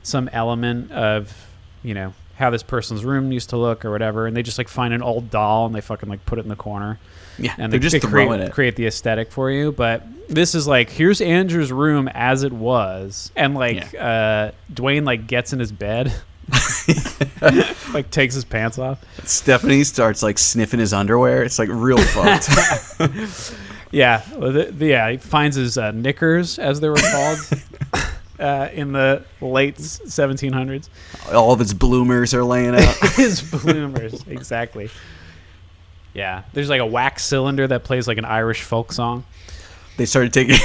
some element of, you know, how this person's room used to look or whatever, and they just like find an old doll and they fucking like put it in the corner. Yeah, and they're just throwing it. Create the aesthetic for you. But this is like, here's Andrew's room as it was, and like Dwayne like gets in his bed, like takes his pants off. Stephanie starts like sniffing his underwear. It's like real fucked. Yeah, he finds his knickers, as they were called. In the late 1700s. All of his bloomers are laying out. His bloomers, exactly. Yeah, there's like a wax cylinder that plays like an Irish folk song. They started taking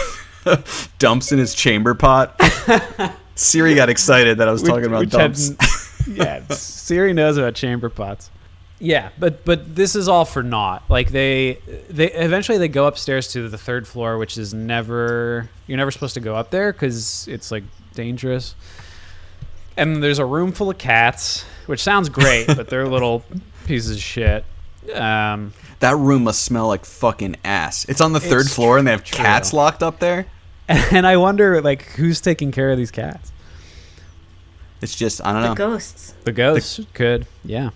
dumps in his chamber pot. Siri got excited that I was talking about dumps. Yeah, Siri knows about chamber pots. Yeah, but this is all for naught. Like they eventually they go upstairs to the third floor, which is you're never supposed to go up there because it's like dangerous. And there's a room full of cats, which sounds great, but they're little pieces of shit. That room must smell like fucking ass. It's on the third floor, and they have cats locked up there. And I wonder, like, who's taking care of these cats? It's just, I don't know. The ghosts. Could, yeah.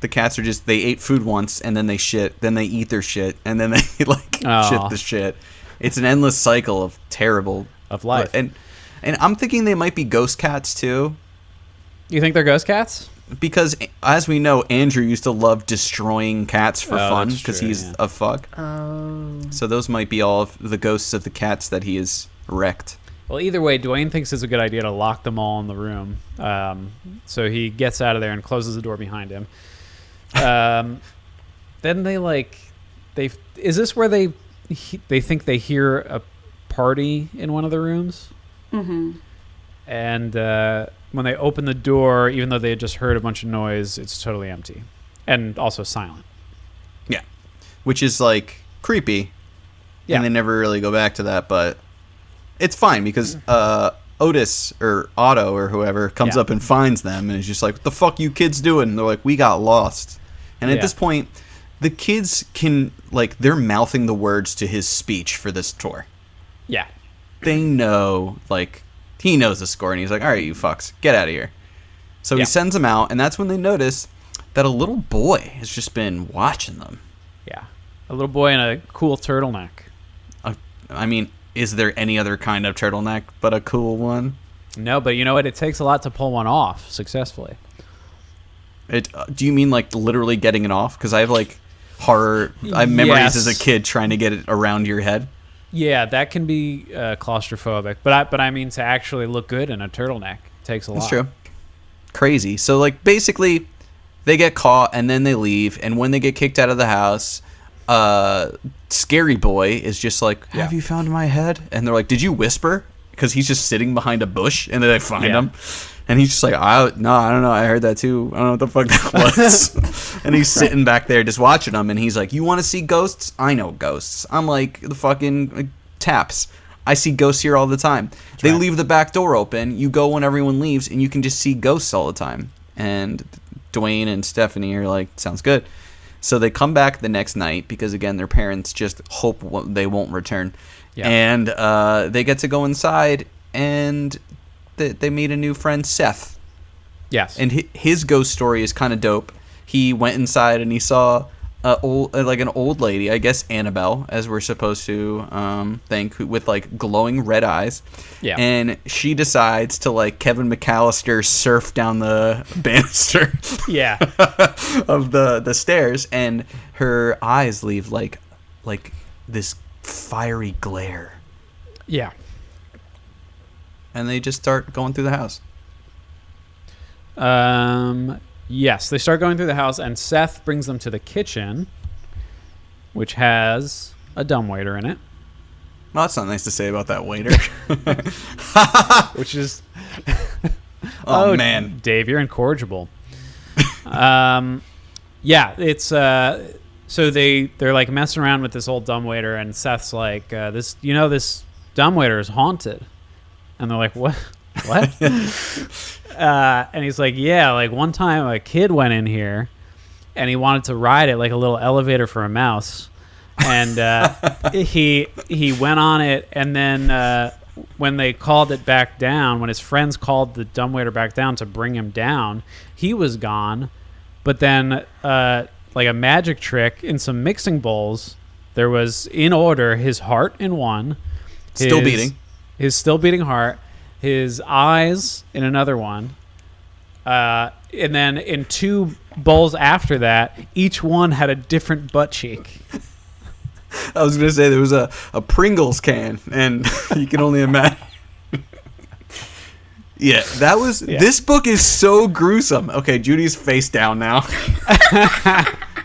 The cats are just, they ate food once, and then they shit, then they eat their shit, and then they, like, shit the shit. It's an endless cycle of terrible... Of life. And I'm thinking they might be ghost cats, too. You think they're ghost cats? Because, as we know, Andrew used to love destroying cats for fun, because he's a fuck. Oh. So those might be all of the ghosts of the cats that he has wrecked. Well, either way, Dwayne thinks it's a good idea to lock them all in the room. So he gets out of there and closes the door behind him. Then is this where they think they hear a party in one of the rooms? Mm-hmm. And when they open the door, even though they had just heard a bunch of noise, it's totally empty and also silent. Yeah, which is like creepy. Yeah, and they never really go back to that, but it's fine because Otis or Otto or whoever comes up and finds them and is just like, "What the fuck you kids doing?" And they're like, "We got lost." And at this point, the kids can, like, they're mouthing the words to his speech for this tour. Yeah. They know, like, he knows the score, and he's like, all right, you fucks, get out of here. So he sends them out, and that's when they notice that a little boy has just been watching them. Yeah. A little boy in a cool turtleneck. I mean, is there any other kind of turtleneck but a cool one? No, but you know what? It takes a lot to pull one off successfully. Do you mean like literally getting it off? Because I have like horror. I have memories as a kid trying to get it around your head. Yeah, that can be claustrophobic. But I mean to actually look good in a turtleneck takes a lot. That's true. Crazy. So like basically, they get caught and then they leave. And when they get kicked out of the house, Scary Boy is just like, have you found my head? And they're like, did you whisper? Because he's just sitting behind a bush, and then they find him. And he's just like, I don't know. I heard that too. I don't know what the fuck that was. And he's sitting back there just watching them. And he's like, you want to see ghosts? I know ghosts. I'm like the fucking Taps. I see ghosts here all the time. They leave the back door open. You go when everyone leaves, and you can just see ghosts all the time. And Dwayne and Stephanie are like, sounds good. So they come back the next night because, again, their parents just hope they won't return. Yeah. And they get to go inside, and they meet a new friend, Seth. Yes. And his ghost story is kind of dope. He went inside and he saw an old lady, I guess Annabelle, as we're supposed to think, with like glowing red eyes. Yeah. And she decides to like Kevin McAllister surf down the banister. Yeah. of the stairs, and her eyes leave like this fiery glare. Yeah. And they just start going through the house. Yes, they start going through the house, and Seth brings them to the kitchen, which has a dumbwaiter in it. Well, that's not nice to say about that waiter. Which is... oh, man. Dave, you're incorrigible. Yeah, it's... So they're like messing around with this old dumbwaiter, and Seth's like, this dumbwaiter is haunted. And they're like, what? What? And he's like, yeah, like one time a kid went in here and he wanted to ride it like a little elevator for a mouse. And he went on it, and then when they called it back down, when his friends called the dumbwaiter back down to bring him down, he was gone. But then like a magic trick in some mixing bowls, there was in order his heart in one. Still beating. His still beating heart, his eyes in another one, and then in two bowls after that, each one had a different butt cheek. I was going to say there was a Pringles can, and you can only imagine. Yeah, that was... Yeah. This book is so gruesome. Okay, Judy's face down now.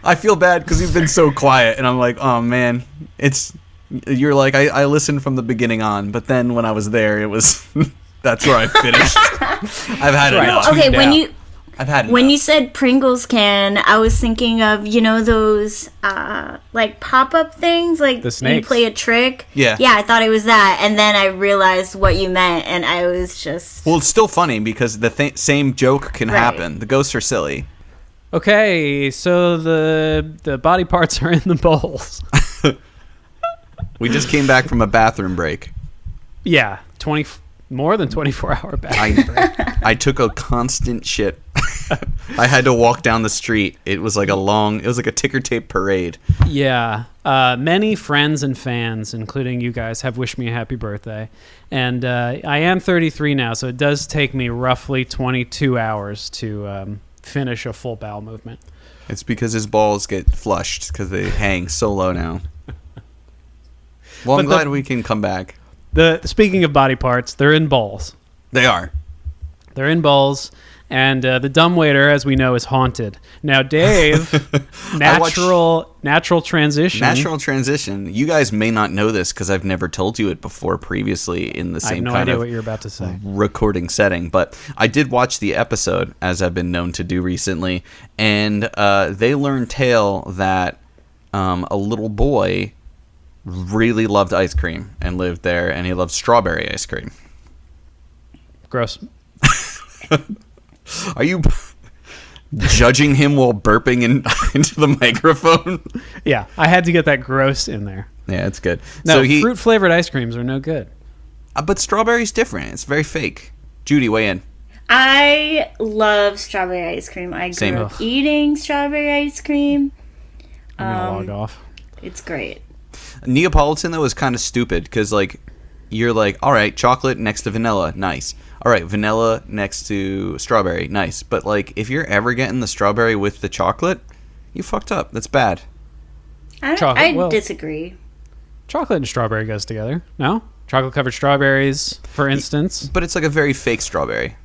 I feel bad because you've been so quiet, and I'm like, oh, man, it's... You're like, I listened from the beginning on, but then when I was there, it was... That's where I finished. I've had enough. Okay, I've had enough. When you said Pringles can, I was thinking of, those like pop-up things, like the snakes. You play a trick. Yeah. Yeah, I thought it was that, and then I realized what you meant, and I was just... Well, it's still funny because the same joke can happen. The ghosts are silly. Okay, so the body parts are in the bowls. We just came back from a bathroom break. Yeah, more than 24-hour bathroom break. I took a constant shit. I had to walk down the street. It was like a ticker tape parade. Yeah. Many friends and fans, including you guys, have wished me a happy birthday. And I am 33 now, so it does take me roughly 22 hours to finish a full bowel movement. It's because his balls get flushed because they hang so low now. Well, I'm glad we can come back. Speaking of body parts, they're in bowls. They are. They're in bowls, and the dumbwaiter, as we know, is haunted. Now, Dave, natural transition. Natural transition. You guys may not know this because I've never told you it before previously in the same kind of what you're about to say. Recording setting, but I did watch the episode, as I've been known to do recently, and they learned tale that a little boy really loved ice cream and lived there, and he loved strawberry ice cream. Gross. Are you judging him while burping into the microphone? Yeah, I had to get that gross in there. Yeah, it's good. No, fruit-flavored ice creams are no good. But strawberry's different. It's very fake. Judy, weigh in. I love strawberry ice cream. I grew up eating strawberry ice cream. I'm going to log off. It's great. Neapolitan, though, is kind of stupid because, like, you're like, all right, chocolate next to vanilla, nice. All right, vanilla next to strawberry, nice. But, like, if you're ever getting the strawberry with the chocolate, you fucked up. That's bad. I disagree. Chocolate and strawberry goes together. No? Chocolate-covered strawberries, for instance. But it's like a very fake strawberry.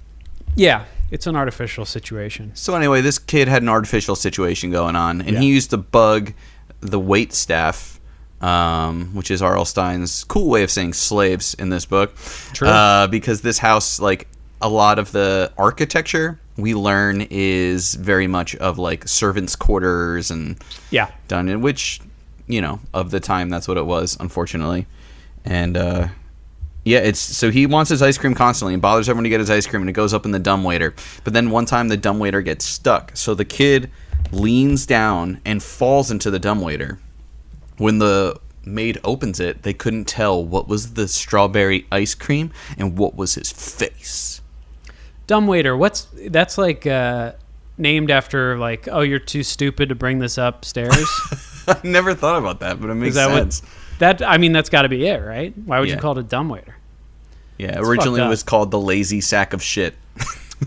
Yeah, it's an artificial situation. So anyway, this kid had an artificial situation going on, and he used to bug the wait staff, which is R.L. Stine's cool way of saying slaves in this book. True. Because this house, like a lot of the architecture we learn is very much of like servants' quarters and done in which, you know, of the time that's what it was, unfortunately. And it's so he wants his ice cream constantly and bothers everyone to get his ice cream, and it goes up in the dumbwaiter. But then one time the dumbwaiter gets stuck, so the kid leans down and falls into the dumbwaiter. When the maid opens it, they couldn't tell what was the strawberry ice cream and what was his face. Dumbwaiter, that's like named after like, oh, you're too stupid to bring this upstairs? I never thought about that, but it makes sense. That's got to be it, right? Why would you call it a dumbwaiter? Yeah, originally it was called the lazy sack of shit.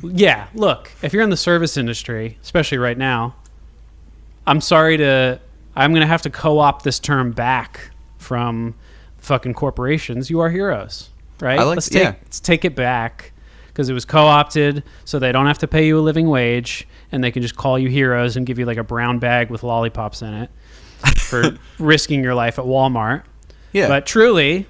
Yeah, look, if you're in the service industry, especially right now, I'm going to have to co-opt this term back from fucking corporations. You are heroes, right? Let's take it back, because it was co-opted, so they don't have to pay you a living wage, and they can just call you heroes and give you like a brown bag with lollipops in it for risking your life at Walmart. Yeah. But truly,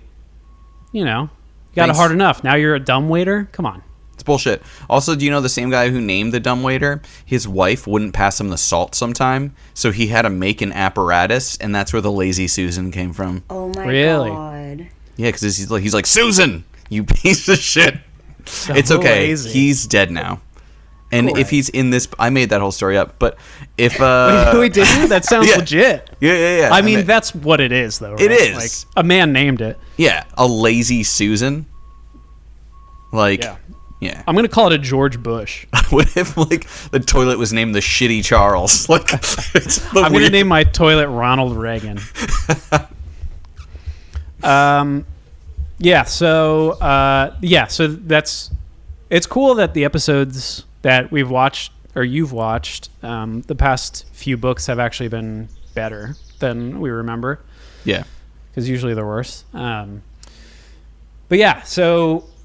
you know, you got it hard enough. Now you're a dumbwaiter? Come on. It's bullshit. Also, do you know the same guy who named the dumbwaiter? His wife wouldn't pass him the salt sometime, so he had to make an apparatus, and that's where the Lazy Susan came from. Oh my god. Yeah, because he's like, Susan, you piece of shit. So it's okay. Lazy. He's dead now. And if he's in this, I made that whole story up. But if wait, did you? That sounds legit. Yeah. I mean, that's what it is, though. Right? It is. Like, a man named it. Yeah, a Lazy Susan. Like, yeah. I'm gonna call it a George Bush. What if like the toilet was named the Shitty Charles? Like, I'm gonna name my toilet Ronald Reagan. So that's. It's cool that the episodes that we've watched, or you've watched, the past few books have actually been better than we remember. Yeah. Because usually they're worse. So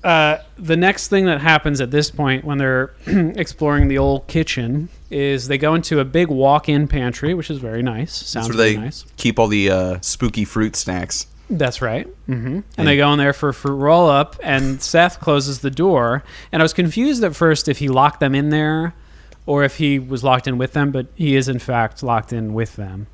the next thing that happens at this point when they're exploring the old kitchen is they go into a big walk-in pantry, which is very nice. Sounds very nice. Keep all the spooky fruit snacks. That's right. Mm-hmm. And they go in there for a fruit roll-up, and Seth closes the door. And I was confused at first if he locked them in there or if he was locked in with them, but he is, in fact, locked in with them.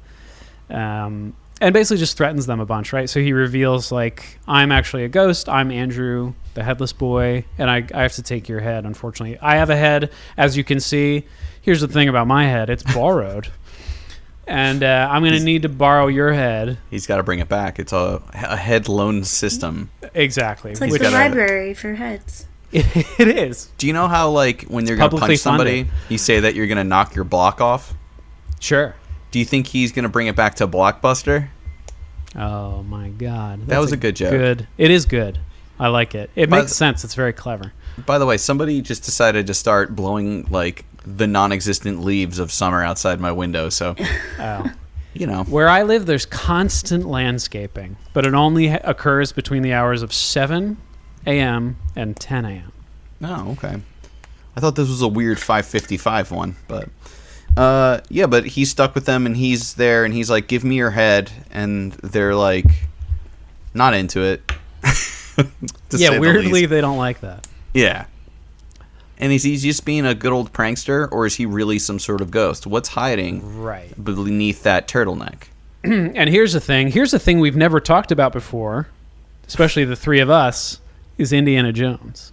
And basically just threatens them a bunch, right? So he reveals, like, I'm actually a ghost. I'm Andrew, the headless boy, and I have to take your head, unfortunately. I have a head, as you can see. Here's the thing about my head. It's borrowed. And I'm going to need to borrow your head. He's got to bring it back. It's a head loan system. Exactly. It's like the library for heads. It is. Do you know how, like, when you're going to punch somebody, you say that you're going to knock your block off? Sure. Do you think he's going to bring it back to Blockbuster? Oh, my God. That was a good joke. It is good. I like it. It makes sense. It's very clever. By the way, somebody just decided to start blowing, like, the non-existent leaves of summer outside my window, so you know, where I live there's constant landscaping, but it only occurs between the hours of 7 a.m. and 10 a.m. Oh, okay. I thought this was a weird 5:55 one, but but he's stuck with them, and he's there, and he's like, give me your head, and they're like not into it. Weirdly they don't like that. Yeah. And is he just being a good old prankster, or is he really some sort of ghost? What's hiding beneath that turtleneck? And here's the thing we've never talked about before, especially the three of us, is Indiana Jones.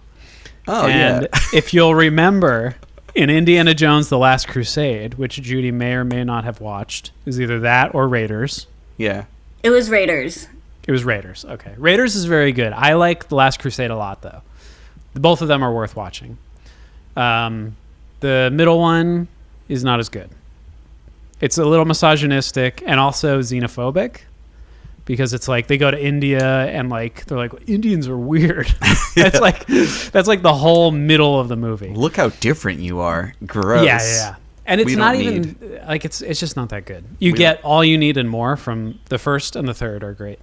Oh, and if you'll remember, in Indiana Jones: The Last Crusade, which Judy may or may not have watched, is either that or Raiders. Yeah. It was Raiders. Okay. Raiders is very good. I like The Last Crusade a lot, though. Both of them are worth watching. The middle one is not as good. It's a little misogynistic and also xenophobic, because it's like they go to India and like they're like, Indians are weird. that's like the whole middle of the movie. Look how different you are. Gross. Yeah. And it's not even like it's just not that good. You get all you need and more from the first and the third are great.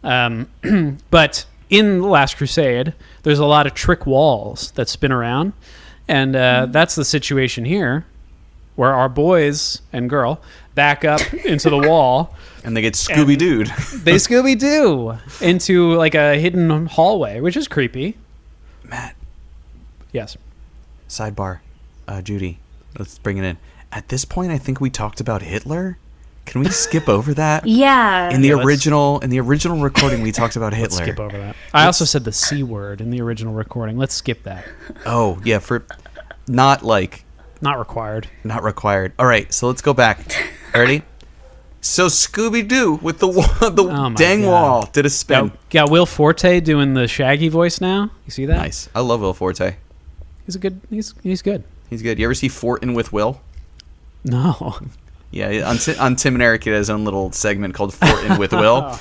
But in The Last Crusade, there's a lot of trick walls that spin around. And that's the situation here. where our boys and girl back up into the wall. And they get Scooby-Dooed. They Scooby-Doo into like a hidden hallway, which is creepy. Matt, Yes. sidebar. Judy, let's bring it in. At this point, I think we talked about Hitler. Can we skip over that? Yeah. In the let's- original recording, we talked about Hitler. Skip over that. I also said the C word in the original recording. Let's skip that. Oh yeah, for not Not required. All right, so let's go back. Ready? So Scooby-Doo with the Oh my dang God. wall did a spin. Got Will Forte doing the Shaggy voice now. You see that? Nice. I love Will Forte. He's a good. He's good. He's good. You ever see Fortin with Will? No. Yeah, on Tim and Eric, he has his own little segment called Fortin with Will.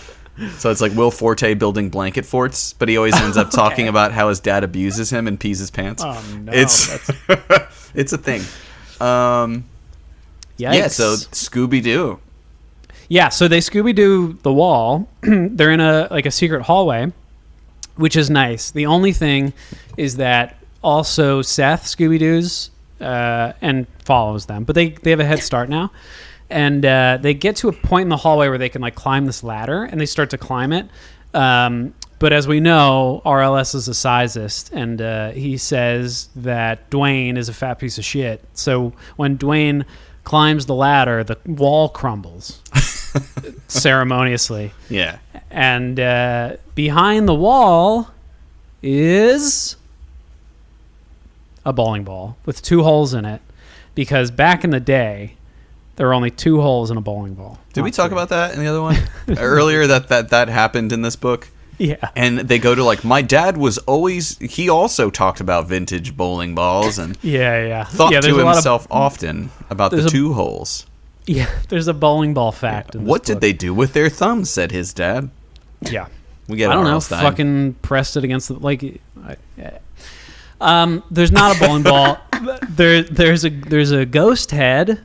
So it's like Will Forte building blanket forts, but he always ends up talking about how his dad abuses him and pees his pants. Oh no. It's it's a thing. Yikes. Yeah, so Scooby-Doo. Yeah, so they Scooby-Doo the wall. They're in a secret hallway, which is nice. The only thing is that also Seth Scooby-Doo's and follows them, but they have a head start now. And they get to a point in the hallway where they can like climb this ladder, and they start to climb it. But as we know, RLS is a sizist, and he says that Dwayne is a fat piece of shit. So when Dwayne climbs the ladder, the wall crumbles ceremoniously. Yeah. And behind the wall is a bowling ball with 2 holes in it, because back in the day, there were only 2 holes in a bowling ball. Did we talk about that in the other one earlier? That happened in this book. Yeah. And they go to like, my dad was always. He also talked about vintage bowling balls and Yeah. thought yeah, to himself often about the there's a- 2 holes. Yeah, there's a bowling ball fact. In this What did book. they do with their thumbs? Said his dad. Yeah. We get. I don't know. Arlstein. Fucking pressed it against the there's not a bowling ball. There's a ghost head,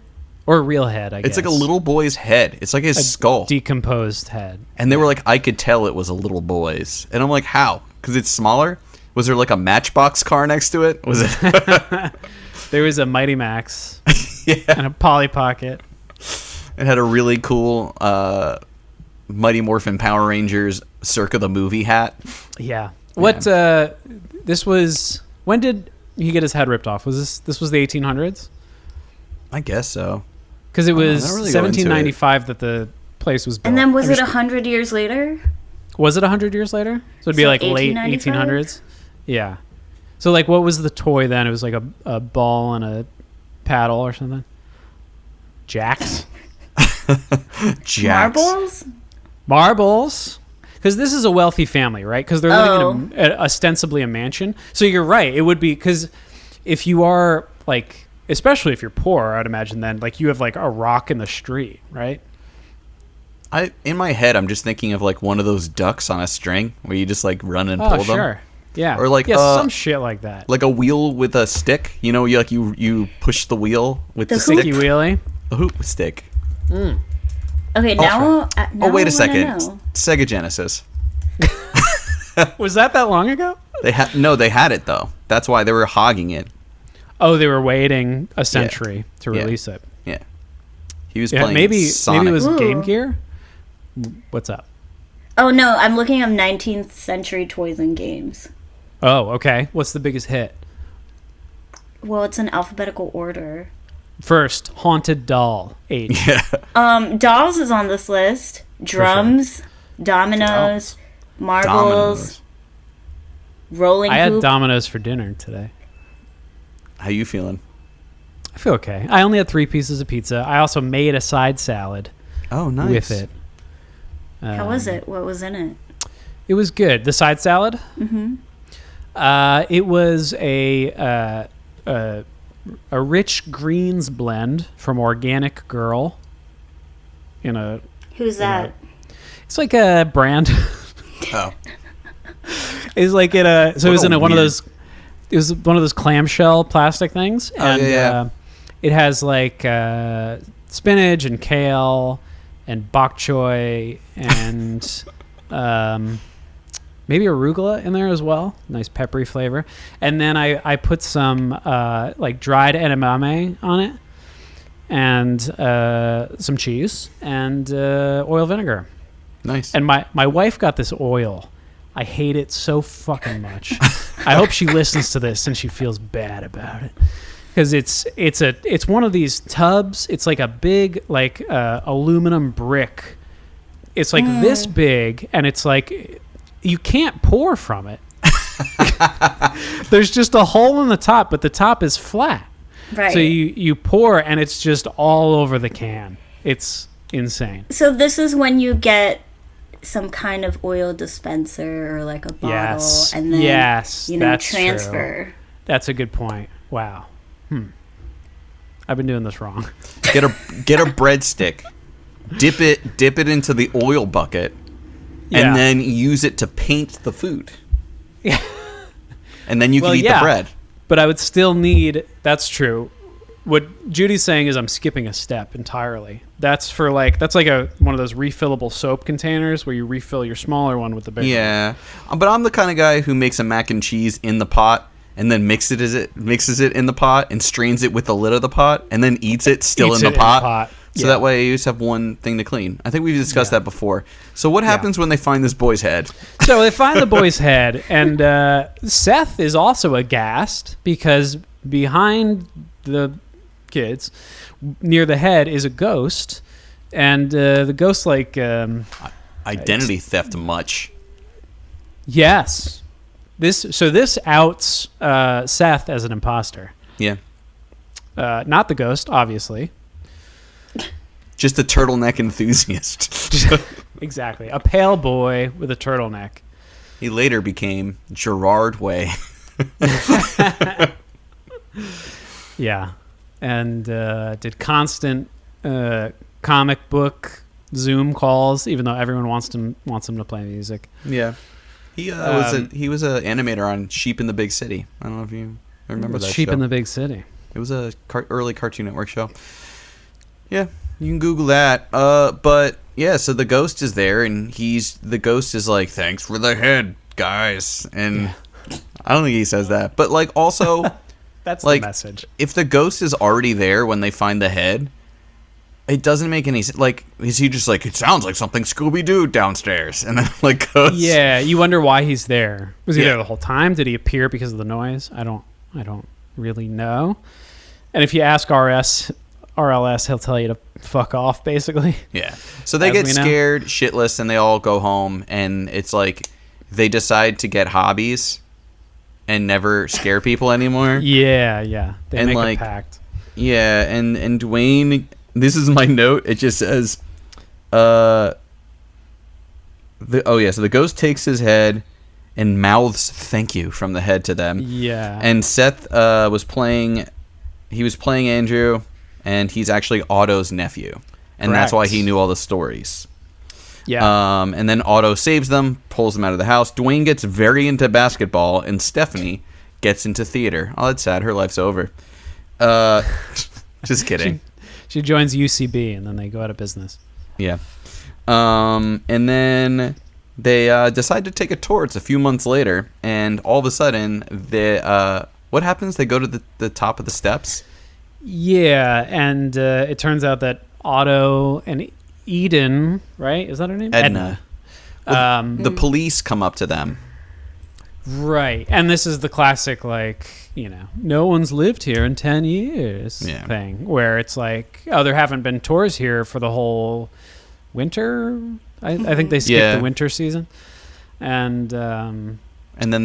or a real head. I guess It's like a little boy's head. It's like his skull. decomposed head. And they were like, I could tell it was a little boy's. And I'm like, how? Because it's smaller? Was there like a Matchbox car next to it? Was it? There was a Mighty Max Yeah. and a Polly Pocket. It had a really cool Mighty Morphin Power Rangers circa the movie hat. Yeah. What? This was. When did he get his head ripped off? Was this was the 1800s? I guess so. Because it was not really go into it. 1795 that the place was built. And then was I it mean, 100 years later? Was it 100 years later? So it'd be So like late 1895? 1800s. Yeah. So like, what was the toy then? It was like a ball and a paddle or something. Jacks. Jacks. Marbles? Marbles. Because this is a wealthy family, right? Because they're living in ostensibly a mansion. So you're right. It would be, because if you are like, especially if you're poor, I'd imagine then like you have like a rock in the street, right? In my head, I'm just thinking of like one of those ducks on a string where you just like run and pull them. Sure. Yeah. Or like, some shit like that. Like a wheel with a stick. You know, you push the wheel with the Sticky stick. wheelie. A hoop stick. Okay, now Oh, wait a I second. wanna know. Sega Genesis. Was that long ago? They had it though. That's why they were hogging it. Oh, they were waiting a century to Yeah. release it. Yeah. He was Yeah, playing maybe Sonic. it was Ooh. Game Gear. What's up? Oh no, I'm looking at 19th century toys and games. Oh, okay. What's the biggest hit? Well, it's in alphabetical order. First, Haunted Doll. 8. Yeah. Dolls is on this list. Drums, dominoes, marbles, Dominoes. rolling I had hoop. Domino's for dinner today. How you feeling? I feel okay. I only had 3 pieces of pizza. I also made a side salad Oh, nice. with it. How was it? What was in it? It was good. The side salad. Mm-hmm. It was a rich greens blend from Organic Girl. Who's that? It's like a brand. Oh. It's like it. So it was What in a one of weird- those. It was one of those clamshell plastic things, and yeah. it has like spinach and kale and bok choy and maybe arugula in there as well. Nice peppery flavor. And then I put some like dried edamame on it. and some cheese and oil vinegar. Nice. And my wife got this oil. I hate it so fucking much. I hope she listens to this and she feels bad about it. Because it's one of these tubs. It's like a big aluminum brick. It's like this big, and it's like you can't pour from it. There's just a hole in the top, but the top is flat. Right. So you pour, and it's just all over the can. It's insane. So this is when you get some kind of oil dispenser or like a bottle, and then that's transfer. True. That's a good point. Wow. I've been doing this wrong. Get a breadstick, dip it into the oil bucket, Yeah. and then use it to paint the food. Yeah. And then you can eat the bread. But I would still need. That's true. What Judy's saying is I'm skipping a step entirely. That's one of those refillable soap containers where you refill your smaller one with the bigger. Yeah, but I'm the kind of guy who makes a mac and cheese in the pot and then mixes it in the pot and strains it with the lid of the pot and then eats it still in the pot. So that way you just have one thing to clean. I think we've discussed that before. So what happens when they find this boy's head? So they find the boy's head, and Seth is also aghast because behind the kids, near the head, is a ghost, and the ghost Identity theft much. Yes. This outs Seth as an imposter. Yeah. Not the ghost, obviously. Just a turtleneck enthusiast. Exactly. A pale boy with a turtleneck. He later became Gerard Way. Yeah. And did constant comic book Zoom calls, even though everyone wants him to play music. Yeah. He was an animator on Sheep in the Big City. I don't know if you remember that Sheep show. in the Big City. It was a early Cartoon Network show. Yeah, you can Google that. But yeah, so the ghost is there, and the ghost is like, "Thanks for the head, guys." And I don't think he says that, but also, that's the message. If the ghost is already there when they find the head, it doesn't make any sense. Is he just it sounds like something Scooby-Doo downstairs, and then goes? Yeah, you wonder why he's there. Was he there the whole time? Did he appear because of the noise? I don't really know. And if you ask RLS, he'll tell you to fuck off, basically. Yeah. So they get scared, shitless, and they all go home, and it's they decide to get hobbies and never scare people anymore. Yeah. They make a pact. Yeah, and Dwayne, this is my note. It just says, so the ghost takes his head and mouths "thank you" from the head to them. Yeah. And Seth was playing Andrew, and he's actually Otto's nephew. And that's why he knew all the stories. Yeah. And then Otto saves them, pulls them out of the house. Dwayne gets very into basketball, and Stephanie gets into theater. Oh, that's sad. Her life's over. Just kidding. She joins UCB, and then they go out of business. Yeah. And then they decide to take a tour. It's a few months later, and all of a sudden, what happens? They go to the top of the steps. Yeah, and it turns out that Otto and Eden, right? Is that her name? Edna. The police come up to them. Right. And this is the classic, no one's lived here in 10 years thing, where it's there haven't been tours here for the whole winter. I think they skipped the winter season. And then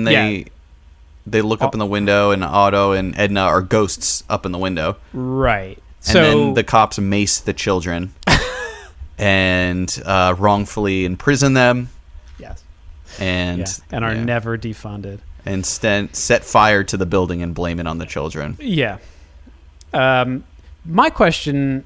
they look up in the window, and Otto and Edna are ghosts up in the window. Right. And then the cops mace the children and wrongfully imprison them. Yes. And are never defunded. And set fire to the building and blame it on the children. Yeah. My question,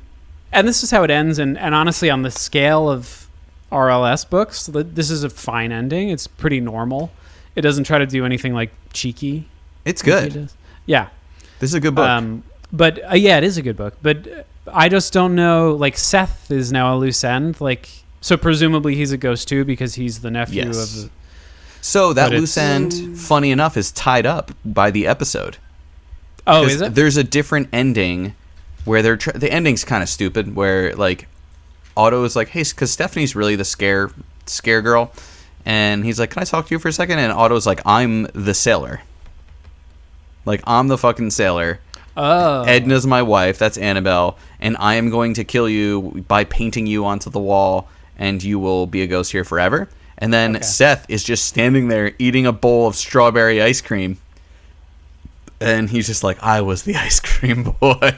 and this is how it ends, and honestly, on the scale of RLS books, this is a fine ending. It's pretty normal. It doesn't try to do anything cheeky. It's good. Yeah. This is a good book. But it is a good book. But I just don't know. Seth is now a loose end. So presumably he's a ghost too because he's the nephew of the. So that loose end, funny enough, is tied up by the episode. Oh, is it? There's a different ending where the ending's kind of stupid, where like Otto is like, hey, because Stephanie's really the scare girl, and he's like, can I talk to you for a second? And Otto's like, I'm the sailor. Like, I'm the fucking sailor. Oh. Edna's my wife, that's Annabelle, and I am going to kill you by painting you onto the wall, and you will be a ghost here forever. And then Seth is just standing there eating a bowl of strawberry ice cream. And he's just like, I was the ice cream boy.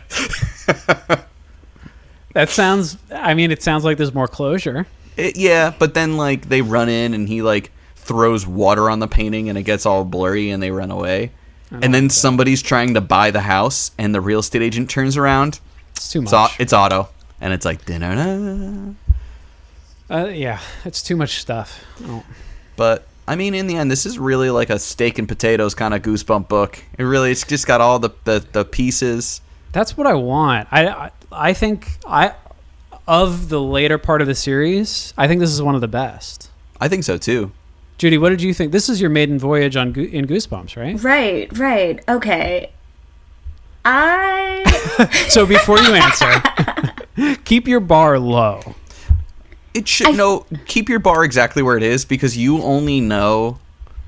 That sounds, I mean, it sounds like there's more closure. Yeah, but then like they run in and he like throws water on the painting and it gets all blurry and they run away. And then somebody's trying to buy the house and the real estate agent turns around. It's too much. It's Otto. And it's like, da-da-da. Yeah, it's too much stuff. Oh. But I mean, in the end, this is really like a steak and potatoes kind of Goosebump book. It's just got all the pieces. That's what I want. I think of the later part of the series, I think this is one of the best. I think so too. Judy, what did you think? This is your maiden voyage in Goosebumps, right? Right. Okay. So before you answer, keep your bar low. It should keep your bar exactly where it is, because you only know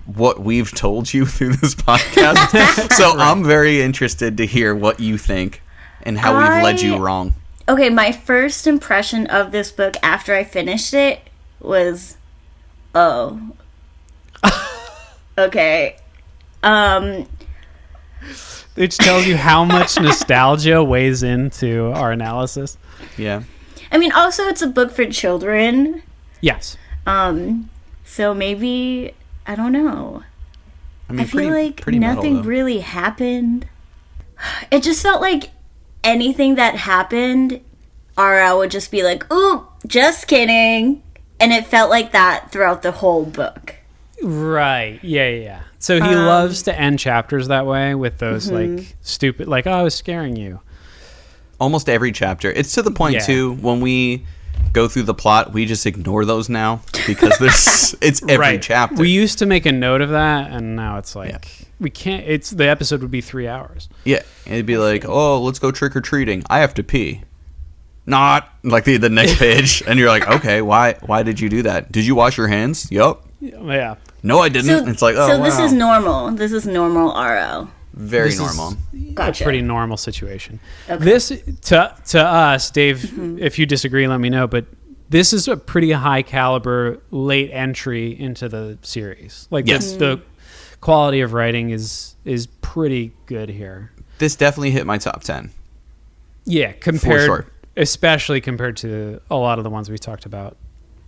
what we've told you through this podcast. So right. I'm very interested to hear what you think and how we've led you wrong. Okay, my first impression of this book after I finished it was, oh. Okay. It tells you how much nostalgia weighs into our analysis. Yeah. I mean, also it's a book for children. Yes. So maybe, I don't know. I feel like nothing metal, really happened. It just felt like anything that happened, Ara would just be like, ooh, just kidding. And it felt like that throughout the whole book. Right. Yeah. So he loves to end chapters that way with those like stupid, like, oh, I was scaring you. Almost every chapter. It's to the point too, when we go through the plot, we just ignore those now because it's every right. chapter. We used to make a note of that, and now it's like we can't. It's the episode would be 3 hours. Yeah, it'd be like, oh, let's go trick or treating. I have to pee. Not like the next page, and you're like, okay, why did you do that? Did you wash your hands? Yup. Yeah. No, I didn't. It's like, oh, so wow. this is normal. This is normal RO. Very normal. Gotcha. A pretty normal situation. Okay. This to us, Dave, if you disagree, let me know. But this is a pretty high caliber late entry into the series. Like the quality of writing is pretty good here. This definitely hit my top 10. Yeah, especially compared to a lot of the ones we talked about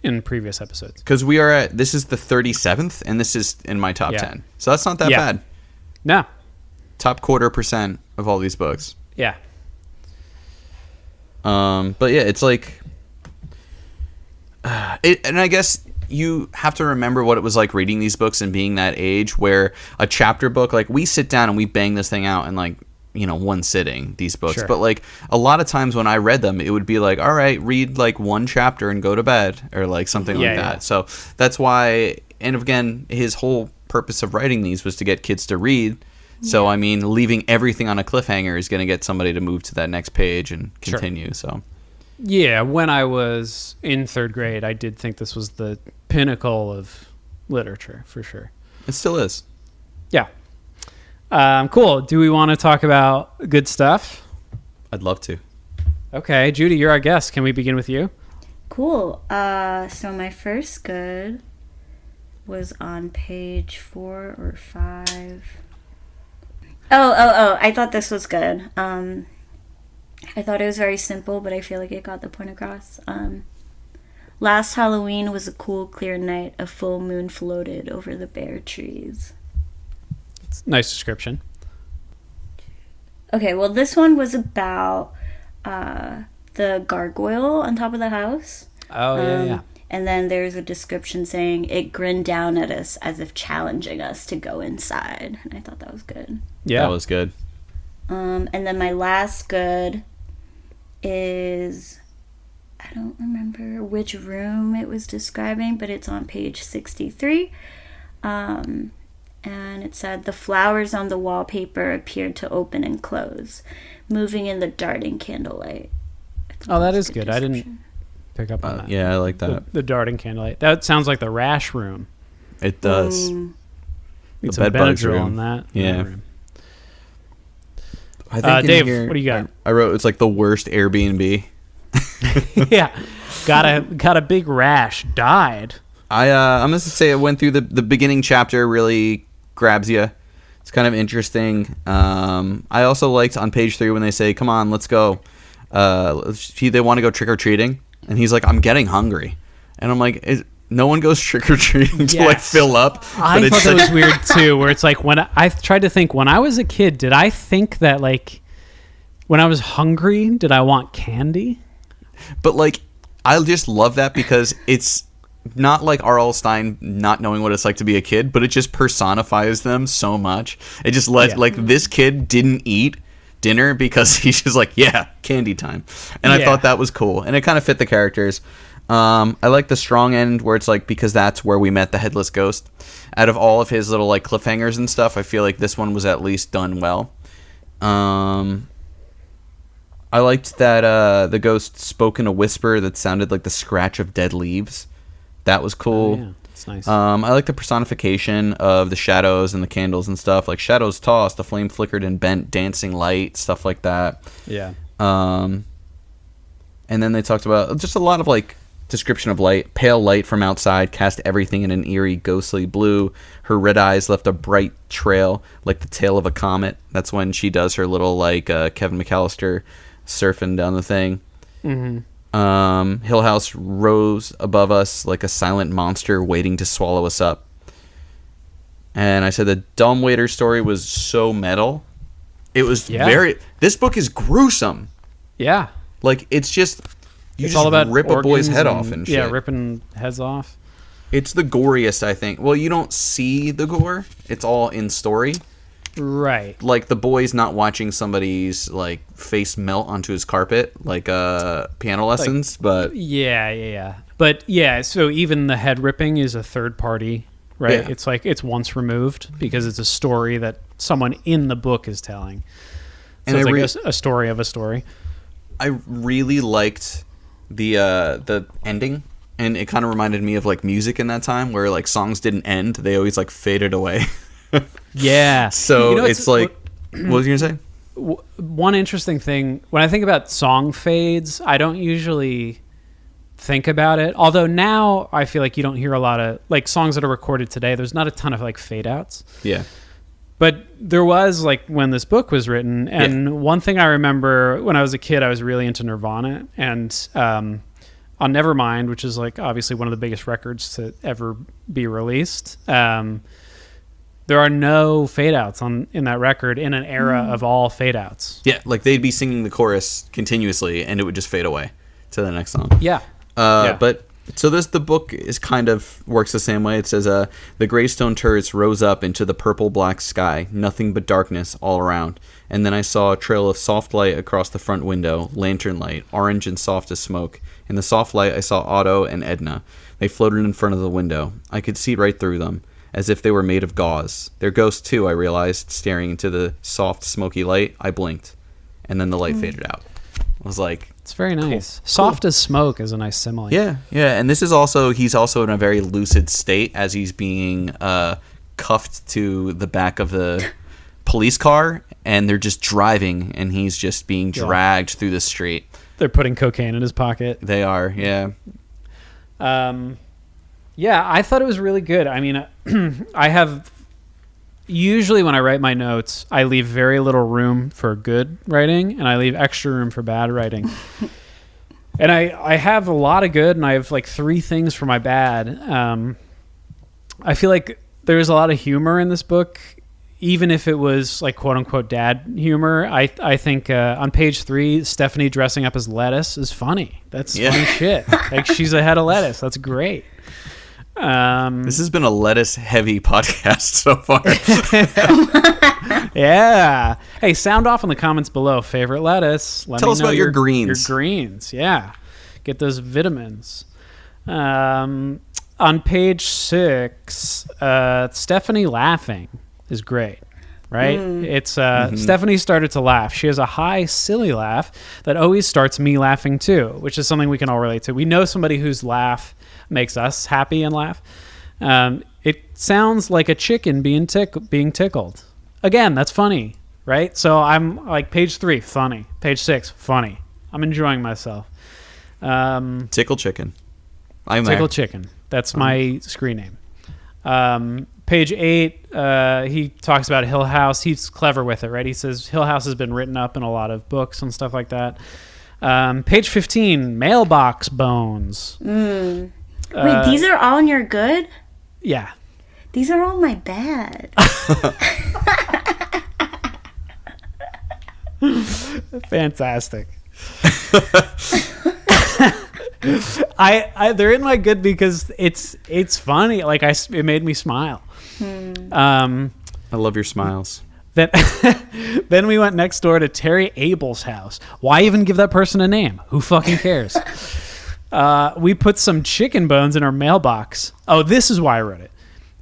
in previous episodes. Because this is the 37th, and this is in my top 10. So that's not that bad. No. Top 0.25% of all these books. Yeah. But yeah, it's like, and I guess you have to remember what it was like reading these books and being that age where a chapter book, like we sit down and we bang this thing out in like, one sitting, these books. Sure. But like a lot of times when I read them, it would be like, all right, read like one chapter and go to bed, or like something like that. So that's why, and again, his whole purpose of writing these was to get kids to read. So, I mean, leaving everything on a cliffhanger is going to get somebody to move to that next page and continue. Sure. So, yeah, when I was in 3rd grade, I did think this was the pinnacle of literature, for sure. It still is. Yeah. Cool. Do we want to talk about good stuff? I'd love to. Okay, Judy, you're our guest. Can we begin with you? Cool. So my first good was on page 4 or 5. Oh, I thought this was good. I thought it was very simple, but I feel like it got the point across. Last Halloween was a cool, clear night. A full moon floated over the bare trees. It's a nice description. Okay, well, this one was about the gargoyle on top of the house. Oh, yeah. And then there's a description saying it grinned down at us as if challenging us to go inside. And I thought that was good. Yeah. That was good. And then my last good is, I don't remember which room it was describing, but it's on page 63. And it said, the flowers on the wallpaper appeared to open and close, moving in the darting candlelight. Oh, that is good. I didn't pick up on that. Yeah, I like that. The darting candlelight. That sounds like the rash room. It does. Need The some bed bugs Benadryl room. on that. Yeah. room. I think in Dave, here, what do you got? I wrote it's like the worst Airbnb. Yeah. Got a big rash. Died. I'm gonna say it went through the beginning chapter, really grabs you. It's kind of interesting. I also liked on page 3 when they say, "Come on, let's go." They want to go trick or treating, and he's like, "I'm getting hungry," and I'm like, no one goes trick or treating to like fill up. I thought that was weird too. Where it's like when I tried to think when I was a kid, did I think that like when I was hungry, did I want candy? But like, I just love that because it's not like R.L. Stein not knowing what it's like to be a kid, but it just personifies them so much. It just like this kid didn't eat dinner because he's just like, yeah, candy time. And I thought that was cool. And it kind of fit the characters. I like the strong end where it's like, because that's where we met the Headless Ghost. Out of all of his little like cliffhangers and stuff, I feel like this one was at least done well. I liked that the ghost spoke in a whisper that sounded like the scratch of dead leaves. That was cool. Oh, yeah. That's nice. I like the personification of the shadows and the candles and stuff. Like shadows tossed, the flame flickered and bent, dancing light, stuff like that. Yeah. And then they talked about just a lot of like description of light. Pale light from outside cast everything in an eerie, ghostly blue. Her red eyes left a bright trail like the tail of a comet. That's when she does her little like Kevin McAllister surfing down the thing. Mm-hmm. Hill House rose above us like a silent monster waiting to swallow us up. And I said the dumbwaiter story was so metal. It was this book is gruesome. Yeah. Like it's just It's all about rip a boy's head off and shit. Yeah, ripping heads off. It's the goriest, I think. Well, you don't see the gore. It's all in story. Right. Like the boy's not watching somebody's like face melt onto his carpet like piano lessons, but yeah. But yeah, so even the head ripping is a third party, right? Yeah. It's like it's once removed because it's a story that someone in the book is telling. So And it's like a story of a story. I really liked the ending, and it kind of reminded me of like music in that time where like songs didn't end; they always like faded away. Yeah. So it's like, what was you gonna say? One interesting thing when I think about song fades, I don't usually think about it. Although now I feel like you don't hear a lot of like songs that are recorded today. There's not a ton of like fade outs. Yeah. But there was like when this book was written, and one thing I remember when I was a kid, I was really into Nirvana, and on Nevermind, which is like obviously one of the biggest records to ever be released. There are no fade outs in that record in an era of all fade outs. Yeah, like they'd be singing the chorus continuously, and it would just fade away to the next song. Yeah. But so the book is kind of works the same way. It says, the Greystone turrets rose up into the purple black sky, nothing but darkness all around. And then I saw a trail of soft light across the front window, lantern light, orange and soft as smoke. In the soft light, I saw Otto and Edna. They floated in front of the window. I could see right through them, as if they were made of gauze. They're ghosts too, I realized, staring into the soft, smoky light. I blinked, and then the light faded out. I was like, it's very nice. Cool. Soft as smoke is a nice simile. Yeah. And this is he's also in a very lucid state as he's being cuffed to the back of the police car, and they're just driving, and he's just being dragged through the street. They're putting cocaine in his pocket. They are, yeah. Yeah, I thought it was really good. I mean, I have... Usually when I write my notes, I leave very little room for good writing, and I leave extra room for bad writing. And I have a lot of good, and I have like 3 things for my bad. I feel like there's a lot of humor in this book, even if it was like quote-unquote dad humor. I think on page 3, Stephanie dressing up as lettuce is funny. That's funny shit. Like she's a head of lettuce. That's great. This has been a lettuce-heavy podcast so far. Yeah. Hey, sound off in the comments below. Favorite lettuce. Tell us about your greens. Your greens, yeah. Get those vitamins. on page 6, Stephanie laughing is great, right? It's Stephanie started to laugh. She has a high, silly laugh that always starts me laughing too, which is something we can all relate to. We know somebody whose laugh makes us happy and laugh. It sounds like a chicken being tickled. Again, that's funny, right? So I'm like, page 3, funny. Page 6, funny. I'm enjoying myself. Tickle chicken. Tickle chicken. That's my screen name. Page 8, he talks about Hill House. He's clever with it, right? He says Hill House has been written up in a lot of books and stuff like that. Page 15, mailbox bones. Wait, these are all in your good? Yeah. These are all my bad. Fantastic. They're in my good because it's funny. Like it made me smile. I love your smiles. Then we went next door to Terry Abel's house. Why even give that person a name? Who fucking cares? We put some chicken bones in our mailbox. Oh, this is why I wrote it.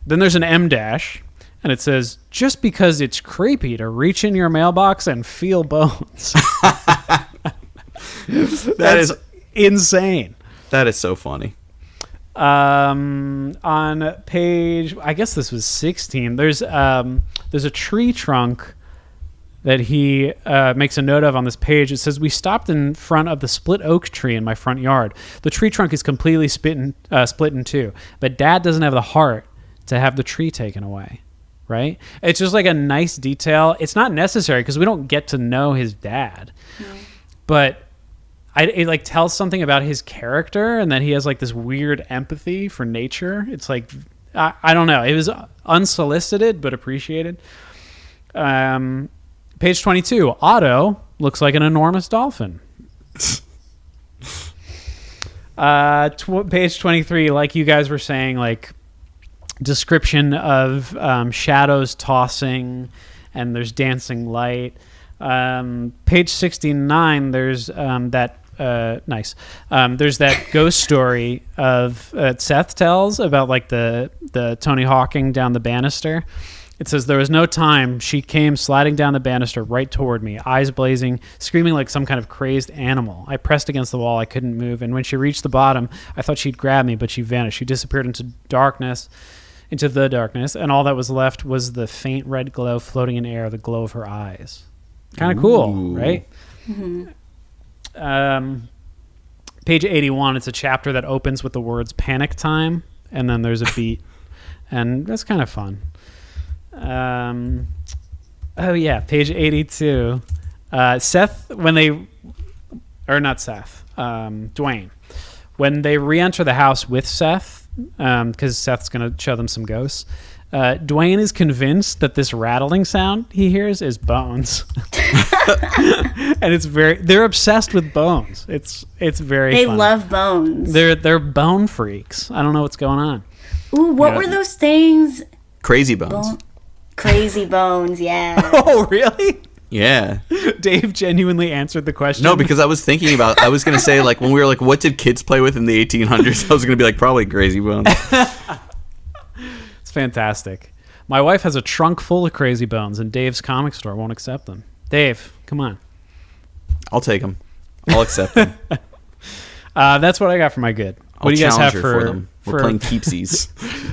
Then there's an M dash, and it says, just because it's creepy to reach in your mailbox and feel bones. That is insane. That is so funny. On page, I guess this was 16, there's a tree trunk that he makes a note of on this page. It says, we stopped in front of the split oak tree in my front yard. The tree trunk is completely split in two, but Dad doesn't have the heart to have the tree taken away, right? It's just like a nice detail. It's not necessary because we don't get to know his dad, but it like tells something about his character and that he has like this weird empathy for nature. It's like, I don't know. It was unsolicited, but appreciated. Page 22, Otto looks like an enormous dolphin. Page 23, like you guys were saying, like description of shadows tossing and there's dancing light. Page 69, there's that there's that ghost story of Seth tells about like the Tony Hawking down the banister. It says, there was no time. She came sliding down the banister right toward me, eyes blazing, screaming like some kind of crazed animal. I pressed against the wall. I couldn't move. And when she reached the bottom, I thought she'd grab me, but she vanished. She disappeared into the darkness, and all that was left was the faint red glow floating in air, the glow of her eyes. Kind of cool, right? Page 81, it's a chapter that opens with the words panic time, and then there's a beat. And that's kind of fun. Page 82. Dwayne, when they re-enter the house with Seth, because Seth's going to show them some ghosts, Dwayne is convinced that this rattling sound he hears is bones. And they're obsessed with bones. It's very They funny. love bones. They're bone freaks. I don't know what's going on. Ooh, what were those things? Crazy bones. Crazy bones, yeah. Oh, really? Yeah. Dave genuinely answered the question. No, because I was thinking about, I was going to say, like, when we were like, what did kids play with in the 1800s? I was going to be like, probably crazy bones. It's fantastic. My wife has a trunk full of crazy bones, and Dave's comic store won't accept them. Dave, come on. I'll take them. I'll accept them. That's what I got for my good. What do you guys have for them? We're playing keepsies.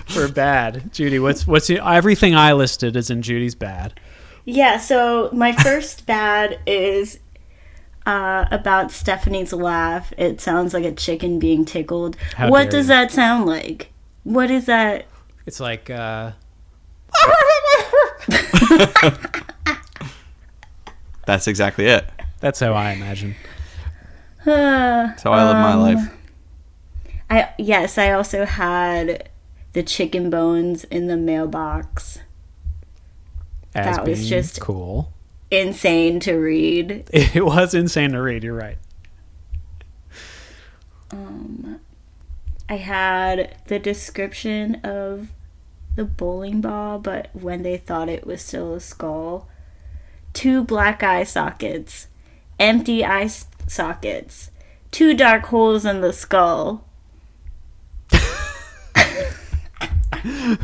For bad? Judy, what's everything I listed is in Judy's bad. Yeah, so my first bad is about Stephanie's laugh. It sounds like a chicken being tickled. What does that sound like? What is that? It's like That's exactly it. That's how I imagine. That's how I live my life. I also had the chicken bones in the mailbox. As that was being just cool. Insane to read. It was insane to read, you're right. I had the description of the bowling ball, but when they thought it was still a skull. 2 black eye sockets. Empty eye sockets. 2 dark holes in the skull.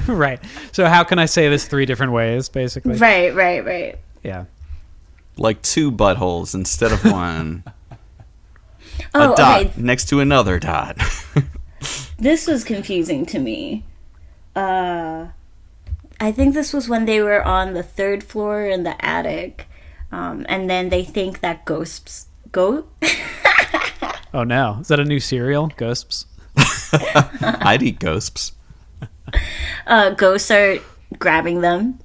Right. So how can I say this 3 different ways, basically? Right. Yeah. Like 2 buttholes instead of one. Oh, A dot okay. next to another dot. This was confusing to me. I think this was when they were on the 3rd floor in the attic, and then they think that ghosts go. Oh no, is that a new cereal? Ghosts. I'd eat ghosts. Ghosts are grabbing them.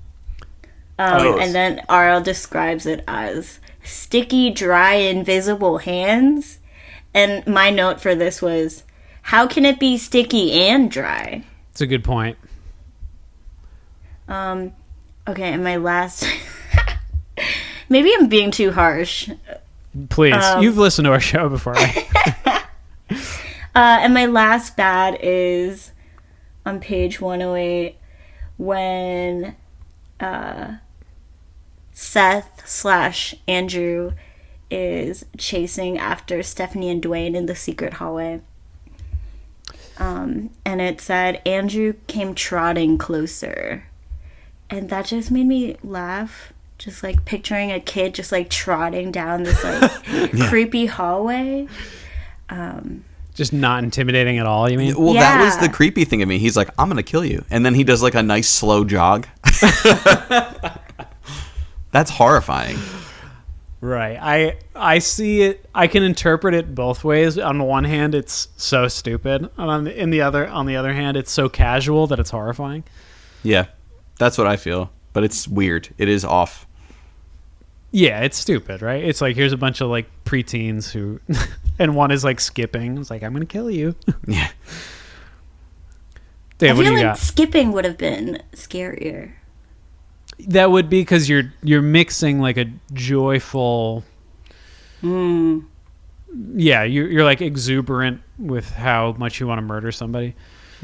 Oh. And then RL describes it as sticky, dry, invisible hands. And my note for this was, how can it be sticky and dry? It's a good point. Okay, and my last... Maybe I'm being too harsh. Please, you've listened to our show before, right? And my last bad is on page 108 when Seth/Andrew is chasing after Stephanie and Dwayne in the secret hallway. And it said, Andrew came trotting closer. And that just made me laugh. Just like picturing a kid just like trotting down this like creepy hallway. Just not intimidating at all, you mean? Well, that was Yeah. the creepy thing of me. He's like, I'm going to kill you. And then he does like a nice slow jog. That's horrifying. Right. I see it. I can interpret it both ways. On the one hand, it's so stupid. And on the other hand, it's so casual that it's horrifying. Yeah, that's what I feel. But it's weird. It is off. Yeah, it's stupid, right? It's like, here's a bunch of like preteens who, and one is like skipping. It's like, I'm gonna kill you. Yeah. Dave, I what do feel you like got? skipping would have been scarier. That would be because you're mixing like a joyful. Yeah, you're like exuberant with how much you want to murder somebody.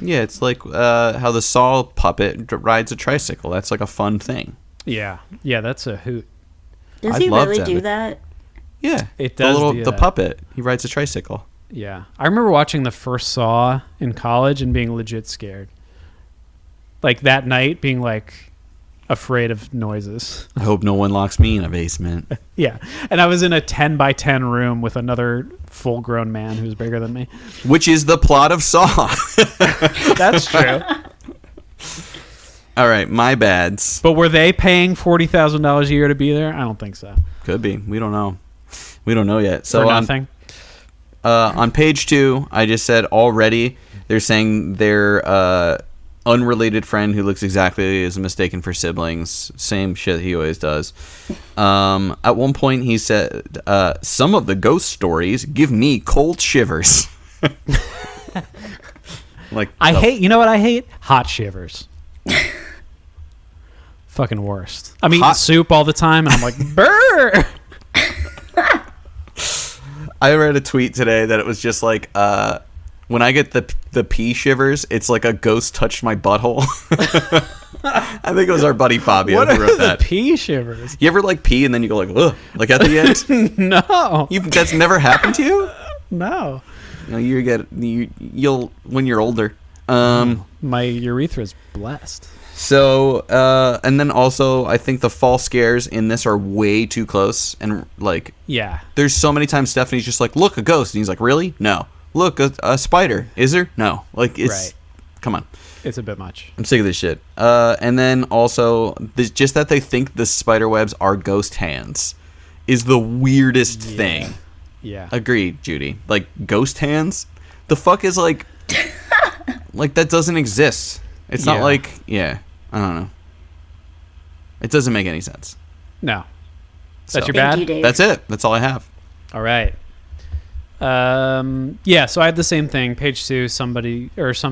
Yeah, it's like how the Saw puppet rides a tricycle. That's like a fun thing. Yeah, that's a hoot. Does I'd he love really that. do that? Yeah, It does do The that. puppet. He rides a tricycle. Yeah, I remember watching the first Saw in college and being legit scared. Like that night, being like afraid of noises. I hope no one locks me in a basement. Yeah, and I was in a 10 by 10 room with another full-grown man who's bigger than me. Which is the plot of Saw. That's true. All right, my bads. But were they paying $40,000 a year to be there? I don't think so. Could be. We don't know. We don't know yet. So For nothing. on page 2, I just said already they're saying their unrelated friend who looks exactly as mistaken for siblings. Same shit he always does. At one point he said, some of the ghost stories give me cold shivers. Like You know what I hate? Hot shivers. Fucking worst. I'm eating Hot- soup all the time and I'm like, brr! I read a tweet today that it was just like, when I get the pee shivers, it's like a ghost touched my butthole. I think it was our buddy Fabio What who are wrote the that. pee shivers? You ever like pee and then you go like, ugh, like at the end? No. That's never happened to you? No. You'll when you're older. My urethra's blessed. So, and then also, I think the fall scares in this are way too close. And, like, Yeah. there's so many times Stephanie's just like, look, a ghost. And he's like, really? No. Look, a spider. Is there? No. Like, it's... Right. Come on. It's a bit much. I'm sick of this shit. And then also, just that they think the spider webs are ghost hands is the weirdest thing. Yeah. Agreed, Judy. Like, ghost hands? The fuck is, like... like, that doesn't exist. It's not Yeah. like... Yeah. I don't know. It doesn't make any sense. No. So- That's your Thank bad? you, Dave. That's it. That's all I have. All right. Yeah, so I had the same thing. Page 2, some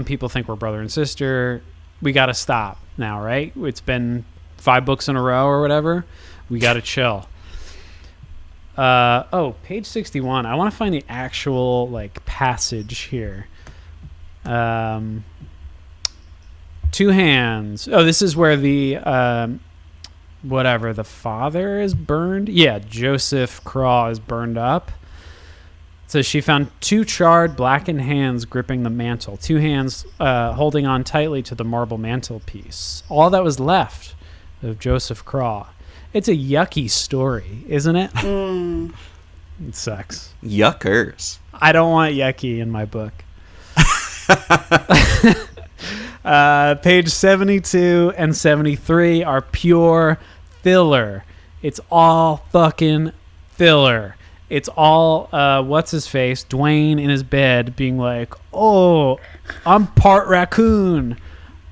people think we're brother and sister. We got to stop now, right? It's been 5 books in a row or whatever. We got to chill. Page 61. I want to find the actual like passage here. 2 hands. Oh, this is where the the father is burned. Yeah, Joseph Craw is burned up. says she found 2 charred, blackened hands gripping the mantle, 2 hands holding on tightly to the marble mantelpiece. All that was left of Joseph Craw. It's a yucky story, isn't it? It sucks. Yuckers. I don't want yucky in my book. Page 72 and 73 are pure filler. It's all fucking filler. It's all, what's his face? Dwayne in his bed being like, oh, I'm part raccoon.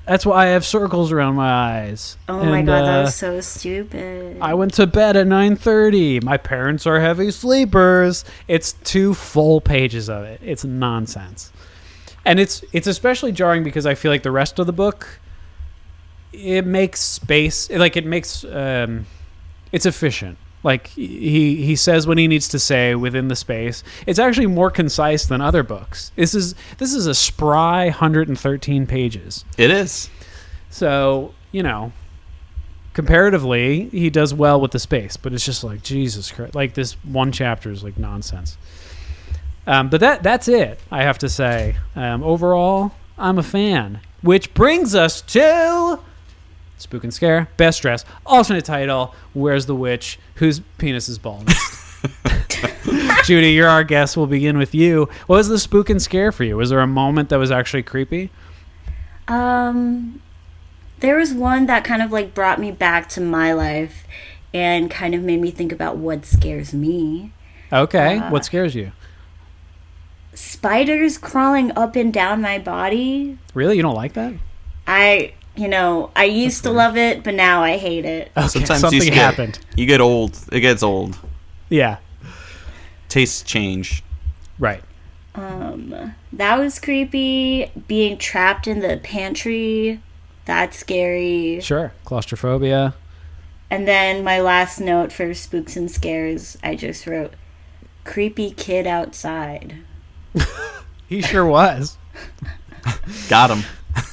That's why I have circles around my eyes. Oh my God, that was so stupid. I went to bed at 9:30. My parents are heavy sleepers. It's 2 full pages of it. It's nonsense. And it's especially jarring because I feel like the rest of the book, it makes space. Like it makes, it's efficient. Like he says what he needs to say within the space. It's actually more concise than other books. This is a spry 113 pages. It is. So, comparatively, he does well with the space, but it's just like, Jesus Christ. Like this one chapter is like nonsense. But that's it, I have to say. Overall, I'm a fan. Which brings us to Spook and Scare, Best Dress, alternate title, Where's the Witch, Whose Penis is Baldest? Judy, you're our guest. We'll begin with you. What was the Spook and Scare for you? Was there a moment that was actually creepy? There was one that kind of like brought me back to my life and kind of made me think about what scares me. Okay. What scares you? Spiders crawling up and down my body. Really? You don't like that? I used to love it, but now I hate it. Okay, Sometimes something happened. You get old. It gets old. Yeah. Tastes change. Right. That was creepy. Being trapped in the pantry, that's scary. Sure. Claustrophobia. And then my last note for Spooks and Scares, I just wrote, creepy kid outside. He sure was. Got him.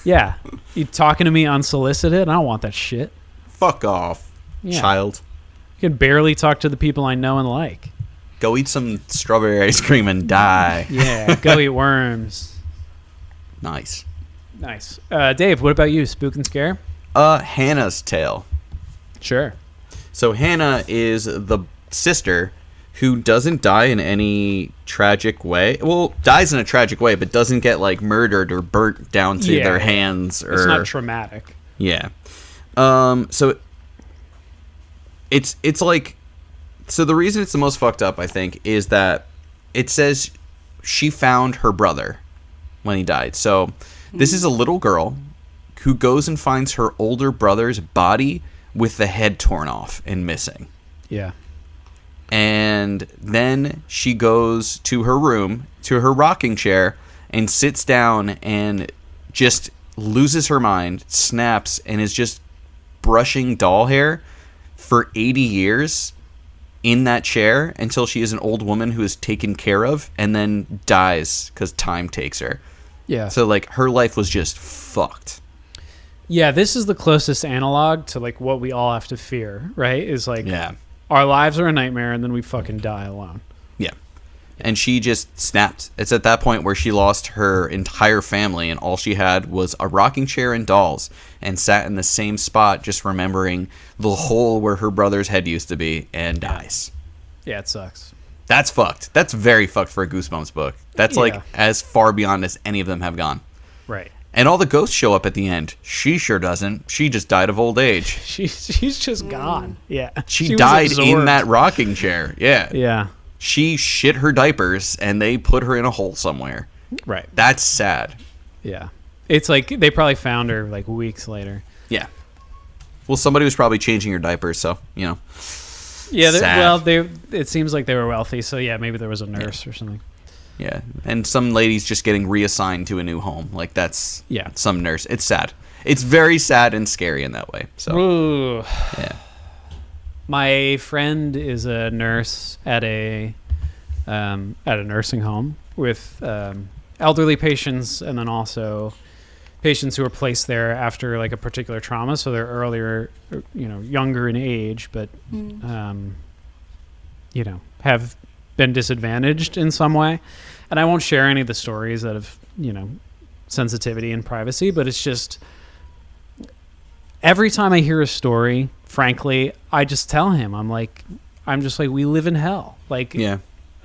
Yeah. You talking to me unsolicited? I don't want that shit. Fuck off, Yeah. child. You can barely talk to the people I know and like. Go eat some strawberry ice cream and die. Yeah. Go eat worms. Nice. Nice. Dave, what about you? Spook and Scare? Hannah's Tale. Sure. So Hannah is the sister who doesn't die in any tragic way. Well, dies in a tragic way, but doesn't get like murdered or burnt down to their hands. Or It's not traumatic. Yeah. So it's like, so the reason it's the most fucked up, I think, is that it says she found her brother when he died. So this is a little girl who goes and finds her older brother's body with the head torn off and missing. Yeah. And then she goes to her room, to her rocking chair, and sits down and just loses her mind, snaps, and is just brushing doll hair for 80 years in that chair until she is an old woman who is taken care of and then dies because time takes her. Yeah. So, like, her life was just fucked. Yeah, this is the closest analog to like what we all have to fear, right? Is like Yeah. our lives are a nightmare and then we fucking die alone. Yeah. And she just snapped. It's at that point where she lost her entire family and all she had was a rocking chair and dolls and sat in the same spot just remembering the hole where her brother's head used to be and dies. Yeah, it sucks. That's fucked. That's very fucked for a Goosebumps book. That's Yeah. like as far beyond as any of them have gone. Right. And all the ghosts show up at the end. She sure doesn't. She just died of old age. She's just gone. Yeah. She was died in absorbed. that rocking chair. Yeah. Yeah. She shit her diapers and they put her in a hole somewhere. Right. That's sad. Yeah. It's like they probably found her like weeks later. Yeah. Well, somebody was probably changing her diapers, so, you know. Yeah, Sad. it seems like they were wealthy, so yeah, maybe there was a nurse or something. Yeah. And some lady's just getting reassigned to a new home. Like, that's some nurse. It's sad. It's very sad and scary in that way. So, Ooh. yeah. My friend is a nurse at a nursing home with elderly patients, and then also patients who are placed there after like a particular trauma. So they're earlier, younger in age, but have been disadvantaged in some way. And I won't share any of the stories that have, sensitivity and privacy, but it's just every time I hear a story, frankly, I just tell him, I'm just like, we live in hell. Like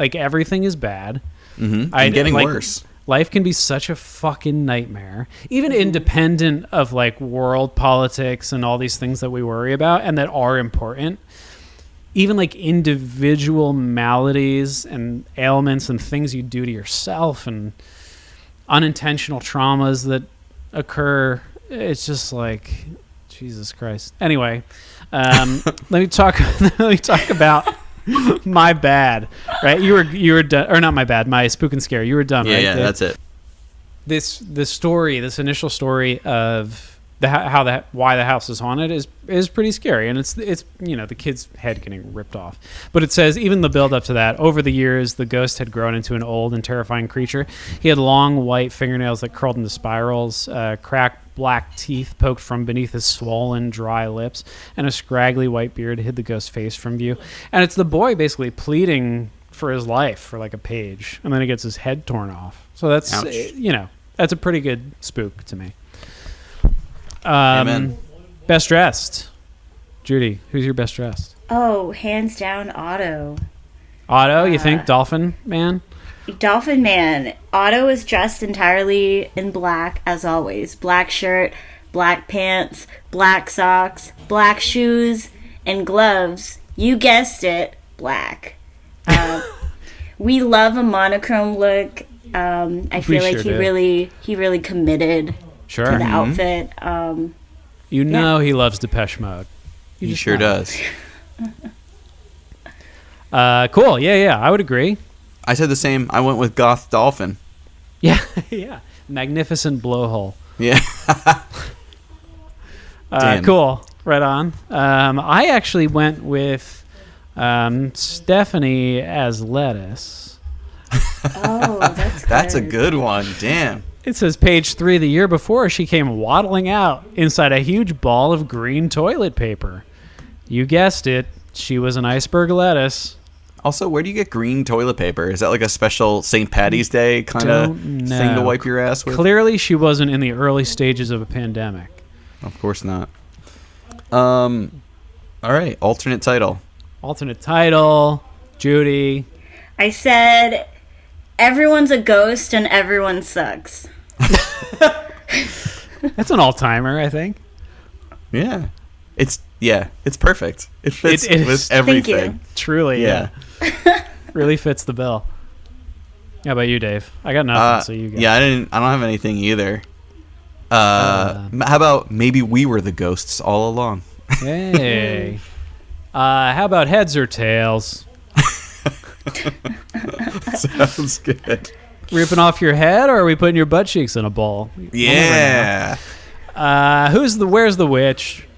everything is bad. Mm-hmm. And getting worse. Life can be such a fucking nightmare, even independent of like world politics and all these things that we worry about and that are important. Even like individual maladies and ailments and things you do to yourself and unintentional traumas that occur. It's just like, Jesus Christ. Anyway, let me talk about my bad, right? You were done, or not my bad, my spook and scare. You were done, right? Yeah, that's it. This initial story of why the house is haunted is pretty scary, and it's the kid's head getting ripped off. But it says even the build up to that, over the years the ghost had grown into an old and terrifying creature. He had long white fingernails that curled into spirals, cracked black teeth poked from beneath his swollen dry lips, and a scraggly white beard hid the ghost's face from view. And it's the boy basically pleading for his life for like a page, and then he gets his head torn off. So that's that's a pretty good spook to me. Amen. Best dressed. Judy, who's your best dressed? Oh, hands down, Otto. Otto, you think? Dolphin Man? Dolphin Man. Otto is dressed entirely in black, as always. Black shirt, black pants, black socks, black shoes, and gloves. You guessed it, black. We love a monochrome look. I feel like he really committed to the outfit. He loves Depeche Mode. He sure does. Cool. Yeah, I would agree. I said the same. I went with Goth Dolphin. Yeah. Magnificent blowhole. Yeah. Cool. Right on. I actually went with Stephanie as lettuce. Oh, that's good. That's a good one. Damn. It says page 3, the year before, she came waddling out inside a huge ball of green toilet paper. You guessed it. She was an iceberg lettuce. Also, where do you get green toilet paper? Is that like a special St. Patty's Day kind of thing to wipe your ass with? Clearly, she wasn't in the early stages of a pandemic. Of course not. All right. Alternate title. Judy. I said, everyone's a ghost and everyone sucks. That's an all-timer, I think. Yeah. It's perfect. It fits with everything. Thank you. Truly, yeah. Really fits the bill. How about you, Dave? I got nothing, so you go. Yeah, I don't have anything either. How about maybe we were the ghosts all along? Hey. How about heads or tails? Sounds good. Ripping off your head, or are we putting your butt cheeks in a bowl? Yeah. Where's the witch?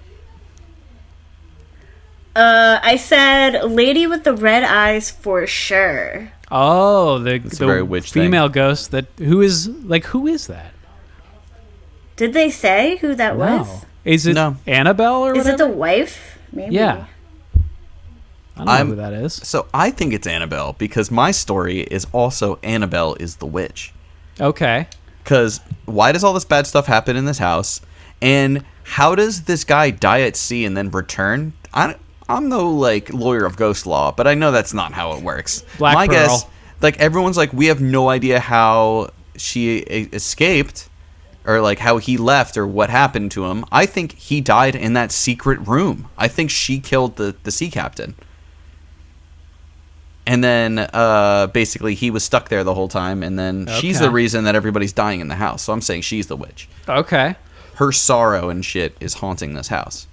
I said lady with the red eyes for sure. Oh, the very witch female thing. ghost who is that? Did they say who that was? Is it Annabelle or whatever? Is it the wife? Maybe. Yeah. I don't know who that is. So I think it's Annabelle because my story is also Annabelle is the witch. Okay. Because why does all this bad stuff happen in this house? And how does this guy die at sea and then return? I'm no lawyer of ghost law, but I know that's not how it works. My guess, everyone's we have no idea how she escaped, or how he left, or what happened to him. I think he died in that secret room. I think she killed the sea captain. And then basically he was stuck there the whole time, and then she's the reason that everybody's dying in the house. So I'm saying she's the witch. Okay. Her sorrow and shit is haunting this house.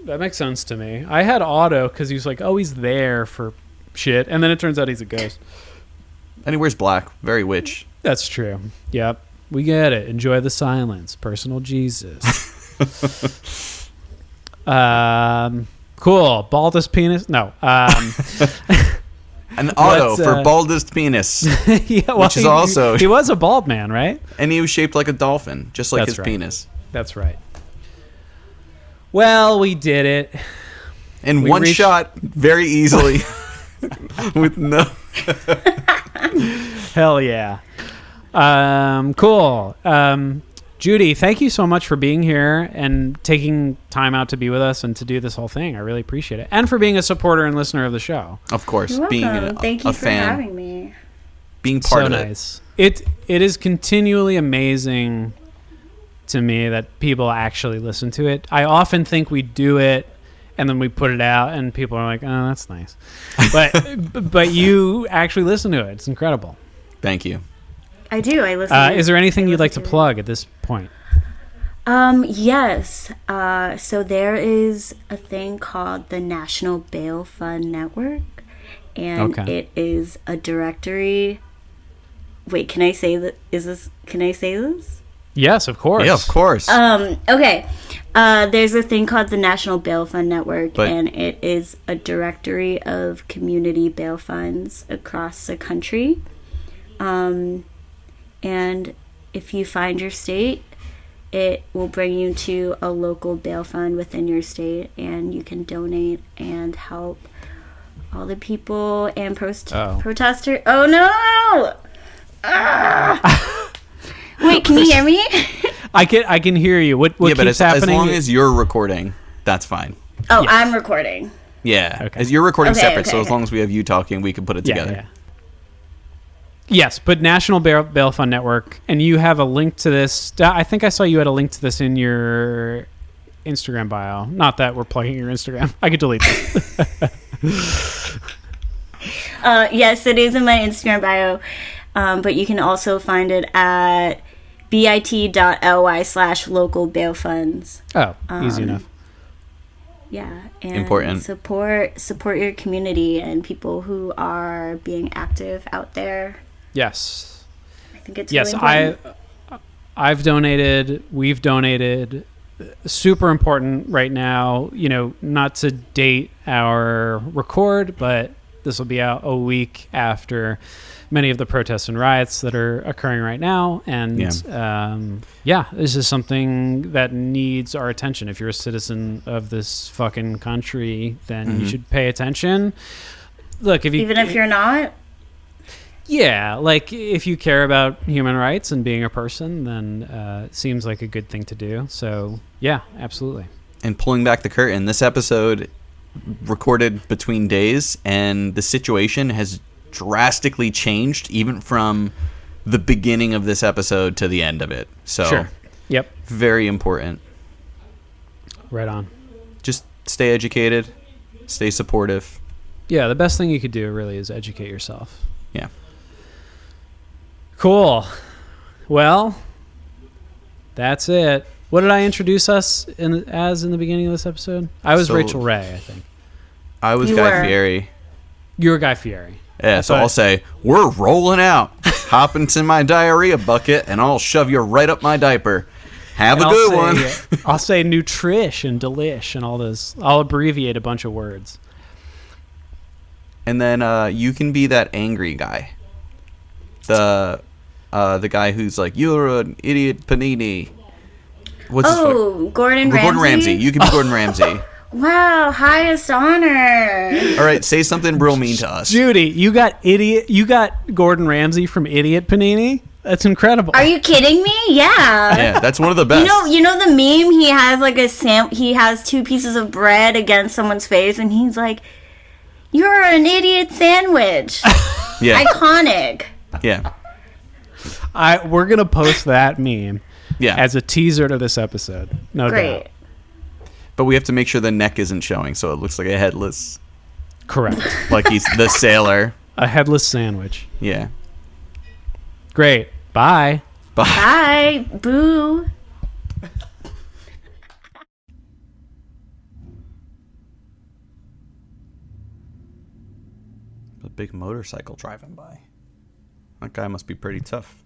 That makes sense to me. I had Otto because he was he's there for shit, and then it turns out he's a ghost. And he wears black. Very witch. That's true. Yep. We get it. Enjoy the silence. Personal Jesus. Cool. Baldest penis? No. An Otto for baldest penis. Yeah, which is also... He was a bald man, right? And he was shaped like a dolphin, just like his penis. That's right. Well, we did it. In one shot, very easily. With no. Hell yeah. Cool. Judy, thank you so much for being here and taking time out to be with us and to do this whole thing. I really appreciate it. And for being a supporter and listener of the show. Of course. You're Being welcome. Thank you a for fan. having me. Being part So of nice. It is continually amazing to me that people actually listen to it. I often think we do it and then we put it out and people are like, oh, that's nice. But you actually listen to it. It's incredible. it. Thank you. I do. I listen. Is there anything I you'd like to listen plug at this point? Yes. So there is a thing called the National Bail Fund Network, and Okay. it is a directory. Wait, can I say that? Can I say this? Yes, of course. Yeah, of course. Okay. There's a thing called the National Bail Fund Network, But- and it is a directory of community bail funds across the country. And if you find your state, it will bring you to a local bail fund within your state, and you can donate and help all the people and protesters. Oh no! Ah! Wait, can you hear me? I can hear you. What yeah, but keeps as happening? long as you're recording, that's fine. Oh, Yeah. I'm recording. Yeah. Okay. As you're recording Okay, separate, so okay, as long as we have you talking, we can put it together. Yeah. Yes, but National Bail Fund Network, and you have a link to this. I think I saw you had a link to this in your Instagram bio. Not that we're plugging your Instagram. I could delete that. Yes, it is in my Instagram bio, but you can also find it at bit.ly/local bail funds. Oh, easy enough. Yeah, and Important. support your community and people who are being active out there. Yes. I think it's Yes, really important. I've donated. We've donated. Super important right now. You know, not to date our record, but this will be out a week after many of the protests and riots that are occurring right now. And this is something that needs our attention. If you're a citizen of this fucking country, then you should pay attention. Look, Even if you're not. yeah, like if you care about human rights and being a person, then it seems like a good thing to do. So yeah, absolutely. And pulling back the curtain, this episode recorded between days, and the situation has drastically changed even from the beginning of this episode to the end of it. So Sure. Yep. very important. Right on. Just stay educated, stay supportive. Yeah, the best thing you could do really is educate yourself. Yeah. Cool. Well, that's it. What did I introduce us as in the beginning of this episode? I was So- Rachel Ray, I think. I was You Guy were. Fieri. You were Guy Fieri. Yeah, so thought- I'll say, we're rolling out. Hop into my diarrhea bucket, and I'll shove you right up my diaper. Have And a good one. I'll say nutrish and delish and all those. I'll abbreviate a bunch of words. And then you can be that angry guy. The guy who's like, you're an idiot panini. What's his Oh, Gordon Ramsay. Gordon Ramsay. You can be Gordon Ramsay. Wow, highest honor. All right, say something real mean to us. Judy, you got Gordon Ramsay from Idiot Panini? That's incredible. Are you kidding me? Yeah. Yeah, that's one of the best. You know the meme. He has like he has two pieces of bread against someone's face, and he's like, "You're an idiot sandwich." Yeah, Iconic. yeah, We're going to post that meme yeah. as a teaser to this episode. No Great. doubt. But we have to make sure the neck isn't showing, so it looks like a headless, Correct. like he's the sailor. A headless sandwich. Yeah. Great. Bye. Bye. Boo. A big motorcycle driving by. That guy must be pretty tough.